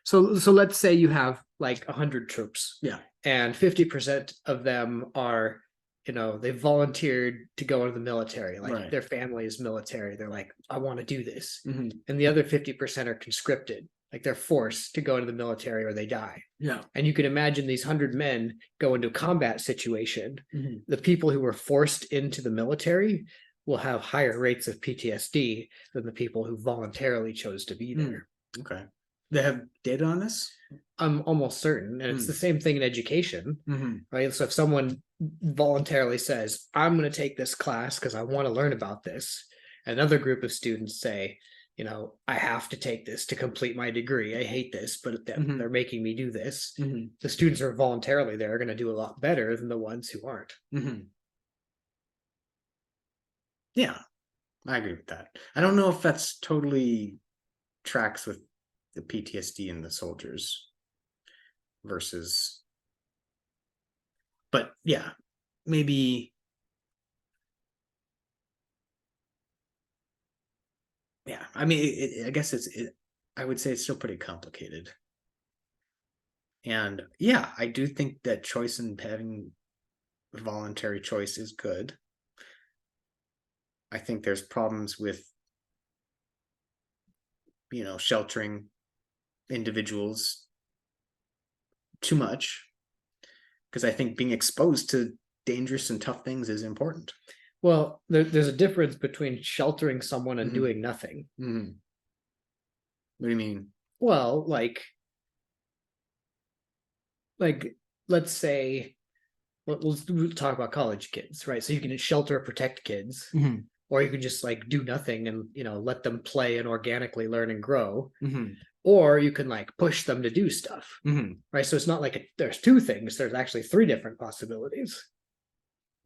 So let's say you have like 100 troops. Yeah. And 50% of them are, they volunteered to go into the military. Like Right. their family is military. They're like, I want to do this. Mm-hmm. And the other 50% are conscripted. Like they're forced to go into the military or they die. Yeah. And you can imagine these 100 men go into a combat situation. Mm-hmm. The people who were forced into the military will have higher rates of PTSD than the people who voluntarily chose to be there. Okay. They have data on this? I'm almost certain. And it's the same thing in education, right? So if someone voluntarily says, I'm going to take this class because I want to learn about this, another group of students say, I have to take this to complete my degree. I hate this, but they're making me do this. The students who are voluntarily there are going to do a lot better than the ones who aren't. Yeah, I agree with that. I don't know if that's totally tracks with the PTSD in the soldiers versus, but yeah, maybe. Yeah, I mean, I guess I would say it's still pretty complicated. And yeah, I do think that choice and having voluntary choice is good. I think there's problems with, sheltering individuals too much, because I think being exposed to dangerous and tough things is important. Well, there's a difference between sheltering someone and doing nothing. What do you mean? Well, like let's say let's talk about college kids, right? So you can shelter or protect kids, or you can just like do nothing and let them play and organically learn and grow, or you can like push them to do stuff, right? So it's not like there's two things. There's actually three different possibilities.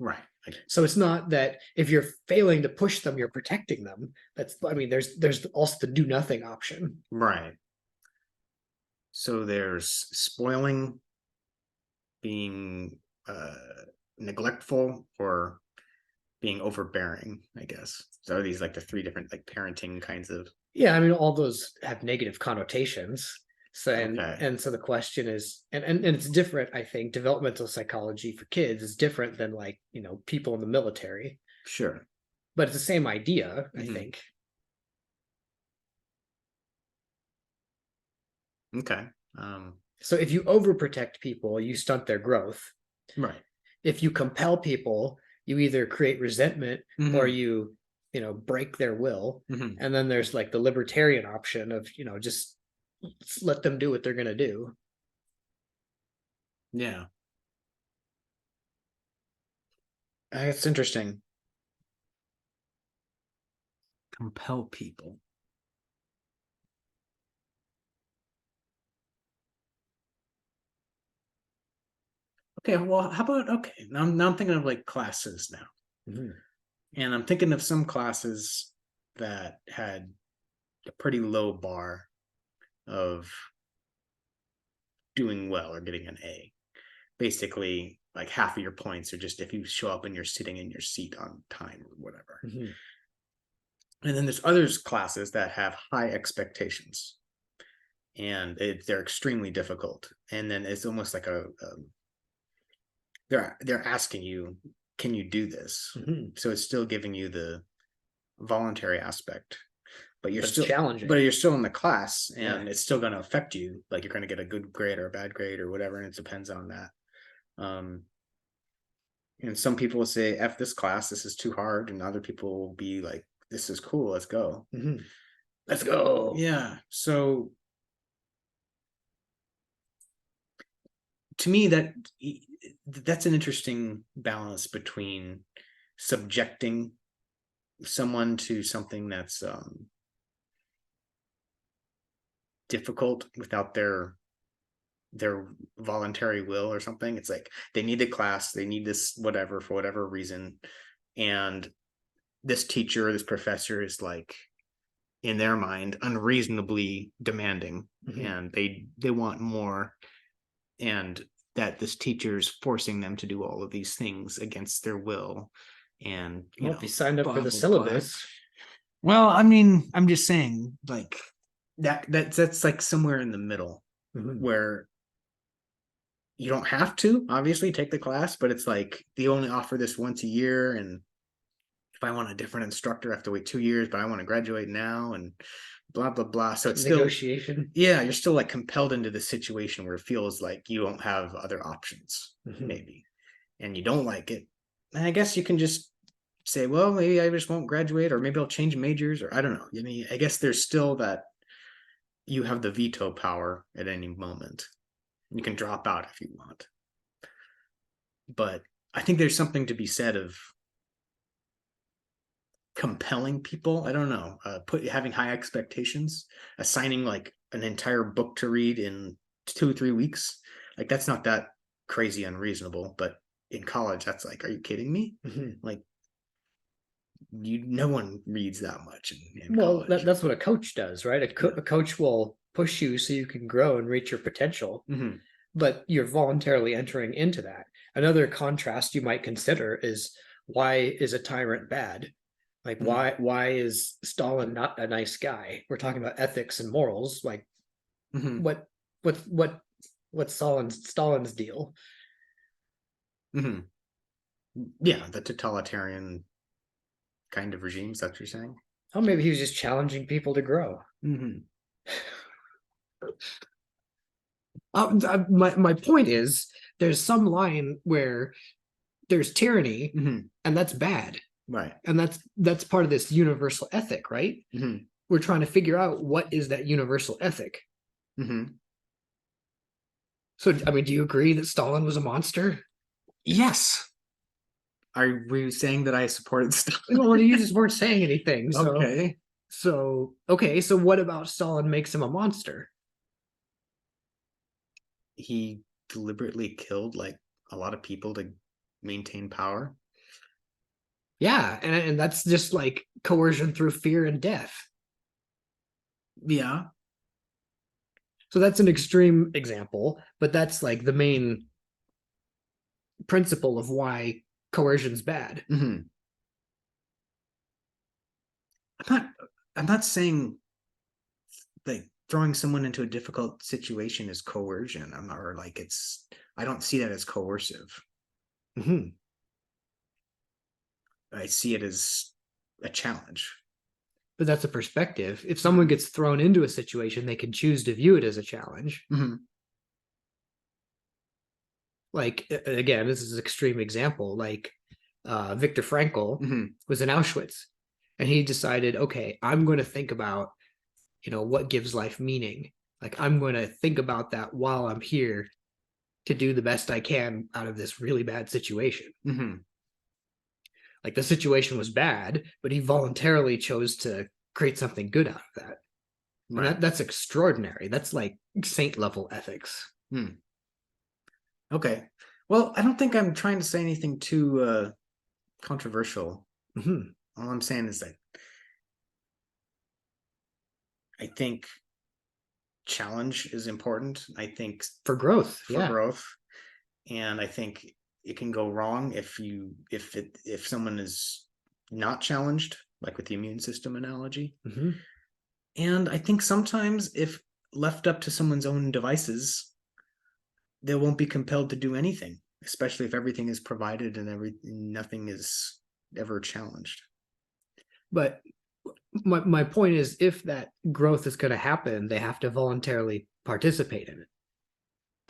Right. So it's not that if you're failing to push them, you're protecting them. There's also the do nothing option. Right. So there's spoiling, being neglectful, or being overbearing, I guess. So are these like the three different like parenting kinds of? Yeah, I mean, all those have negative connotations. So Okay. and so the question is, and it's different. I think developmental psychology for kids is different than like people in the military. Sure. But it's the same idea, I think. Okay. So if you overprotect people, you stunt their growth. Right. If you compel people, you either create resentment or you break their will. Mhm. And then there's like the libertarian option of, just let them do what they're going to do. Yeah. It's interesting. Compel people. Okay, well, how about now I'm thinking of like classes now. Mhm. And I'm thinking of some classes that had a pretty low bar of doing well or getting an A. Basically, like half of your points are just if you show up and you're sitting in your seat on time or whatever. Mhm. And then there's others classes that have high expectations and they're extremely difficult. And then it's almost like they're asking you, can you do this? Mhm. So it's still giving you the voluntary aspect, but But it's challenging. you're still in the class and Yeah. it's still going to affect you. Like you're going to get a good grade or a bad grade or whatever. And it depends on that. Um, and some people will say, F this class, this is too hard. And other people will be like, this is cool. Let's go. Mhm. Let's go. Yeah. So to me, that's an interesting balance between subjecting someone to something that's difficult without their voluntary will or something. It's like they need the class, they need this whatever for whatever reason, and this teacher, this professor is like in their mind unreasonably demanding, Mhm. and they want more, and that this teacher's forcing them to do all of these things against their will, and Well, if you signed up for the blah, blah. syllabus. Well, I mean, I'm just saying, like that's like somewhere in the middle Mhm. where you don't have to obviously take the class, but it's like they only offer this once a year, and if I want a different instructor, I have to wait 2 years, but I want to graduate now, and blah blah blah. So it's still, Negotiation. yeah, you're still like compelled into the situation where it feels like you don't have other options, Mhm. maybe, and you don't like it. And I guess you can just say, well, maybe I just won't graduate, or maybe I'll change majors, or I don't know. I mean, I guess there's still that you have the veto power at any moment. You can drop out if you want. But I think there's something to be said of compelling people. I don't know, having high expectations, assigning like an entire book to read in 2 3 weeks. Like that's not that crazy unreasonable. But in college, that's like, are you kidding me? Mhm. Like no one reads that much in Well, college. that's what a coach does, right? A coach will push you so you can grow and reach your potential, Mm-hmm. but you're voluntarily entering into that. Another contrast you might consider is, why is a tyrant bad? Like, Mm-hmm. why is Stalin not a nice guy? We're talking about ethics and morals. Like, Mm-hmm. what what what what's Stalin's deal? Mm-hmm. Yeah, the totalitarian kind of regimes that you're saying. Oh, maybe he was just challenging people to grow. Mm-hmm. My point is, there's some line where there's tyranny, Mm-hmm. and that's bad, Right. and that's part of this universal ethic, right? Mm-hmm. We're trying to figure out what is that universal ethic. Mm-hmm. So, I mean, do you agree that Stalin was a monster? Yes. Are we saying that I supported Stalin? Well, you just weren't saying anything. Okay. Okay, so what about Stalin makes him a monster? He deliberately killed like a lot of people to maintain power. Yeah, and that's just like coercion through fear and death. Yeah. So that's an extreme example, but that's like the main principle of why coercion's bad. Mm-hmm. I'm not. I'm not saying like throwing someone into a difficult situation is coercion. I'm not, or like it's. I don't see that as coercive. Mhm. I see it as a challenge. But that's a perspective. If someone gets thrown into a situation, they can choose to view it as a challenge. Mm-hmm. Like, again, this is an extreme example. Like, Viktor Frankl Mm-hmm. was in Auschwitz, And he decided, okay, I'm going to think about, what gives life meaning. Like, I'm going to think about that while I'm here to do the best I can out of this really bad situation. Hmm. Like, the situation was bad, but he voluntarily chose to create something good out of that. And Right. that's extraordinary. That's like saint level ethics. Hmm. Okay. Well, I don't think I'm trying to say anything too controversial. Mm-hmm. All I'm saying is that I think challenge is important. I think For growth, for yeah. growth, and I think it can go wrong if someone is not challenged, like with the immune system analogy. Mm-hmm. And I think sometimes if left up to someone's own devices, they won't be compelled to do anything, especially if everything is provided and nothing is ever challenged. But my point is, if that growth is going to happen, they have to voluntarily participate in it.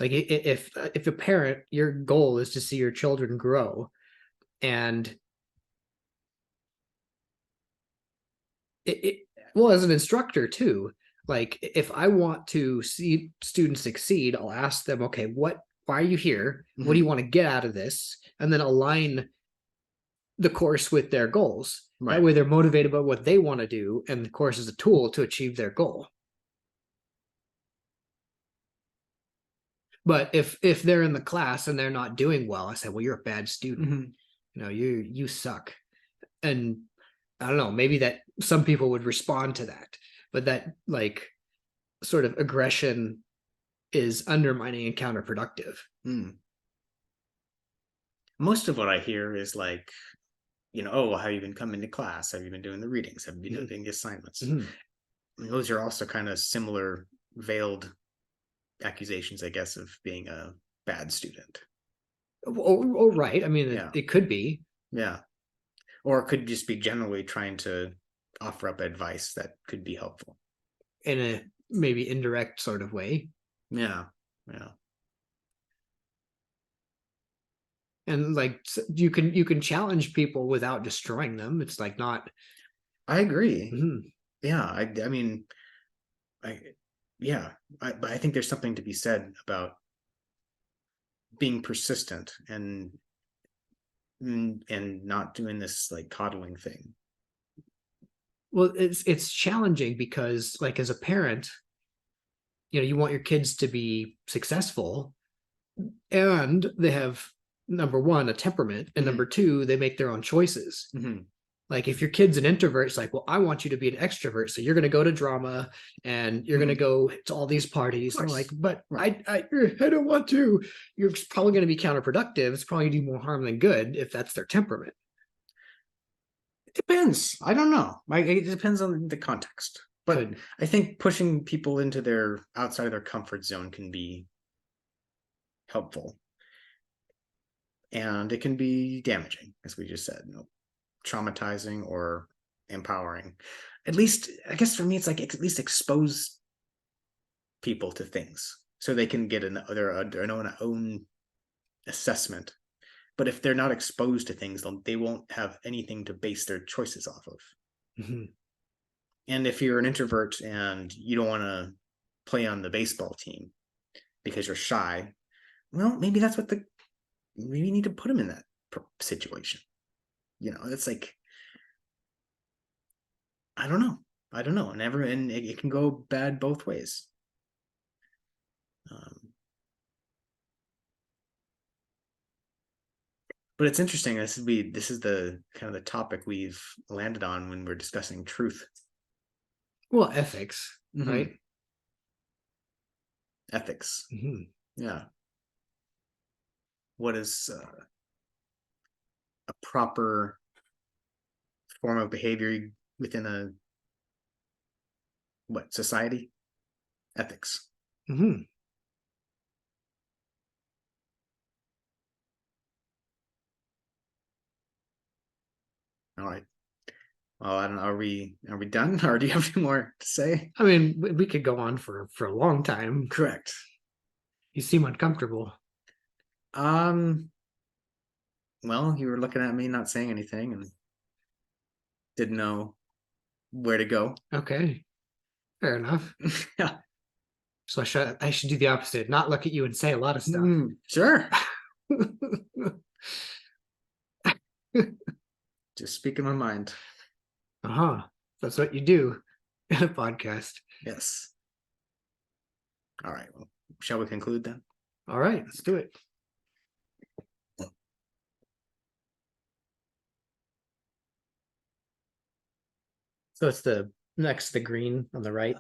Like, if a parent, your goal is to see your children grow, and it well, as an instructor too, like, if I want to see students succeed, I'll ask them, okay, why are you here? What do you Mm-hmm. want to get out of this? And then align the course with their goals. That Right. way they're motivated by what they want to do, and the course is a tool to achieve their goal. But if they're in the class and they're not doing well, I say, well, you're a bad student. Mm-hmm. You suck. And I don't know, maybe that some people would respond to that, but that, like, sort of aggression is undermining and counterproductive. Mm. Most of what I hear is like, oh, well, have you been coming to class? Have you been doing the readings? Have you been doing the assignments? Mm-hmm. And those are also kind of similar veiled accusations, I guess, of being a bad student. Oh, right. I mean, Yeah. it could be Yeah. Or it could just be generally trying to offer up advice that could be helpful. in a maybe indirect sort of way. Yeah. Yeah. And like, you can challenge people without destroying them. It's like not. I agree. Mhm. Yeah. I mean, I, yeah. But I think there's something to be said about being persistent and not doing this like coddling thing. Well, it's challenging because, like, as a parent, you want your kids to be successful, and they have, number one, a temperament, and Mm-hmm. number two, they make their own choices. Mm-hmm. Like, if your kid's an introvert, it's like, well, I want you to be an extrovert, so you're going to go to drama and you're going to Mm-hmm. go to all these parties. Of And they're course. like, but Right. I don't want to. You're probably going to be counterproductive. It's probably going to do more harm than good if that's their temperament. It depends. I don't know. It depends on the context. But Could. I think pushing people into their outside of their comfort zone can be helpful. And it can be damaging, as we just said, traumatizing or empowering. At least, I guess for me, it's like at least expose people to things so they can get their own assessment. But if they're not exposed to things, they won't have anything to base their choices off of. Mhm. And if you're an introvert and you don't want to play on the baseball team because you're shy, well, maybe maybe you need to put them in that situation. It's like, I don't know. I don't know. And it can go bad both ways. Um, but it's interesting. This is the kind of the topic we've landed on when we're discussing truth. Well, ethics, Mm-hmm. right? Ethics. Mhm. Yeah. What is a proper form of behavior within a what society? Ethics. Mhm. All right. Well, I don't know. Are we done? Or do you have any more to say? I mean, we could go on for a long time. Correct. You seem uncomfortable. Um, well, you were looking at me not saying anything, and didn't know where to go. Okay, fair enough. Yeah. So I should do the opposite, not look at you and say a lot of stuff. Sure. Just speaking my mind. Uh-huh. That's what you do in a podcast. Yes. All right. Well, shall we conclude then? All right, let's do it. So it's the next the green on the right.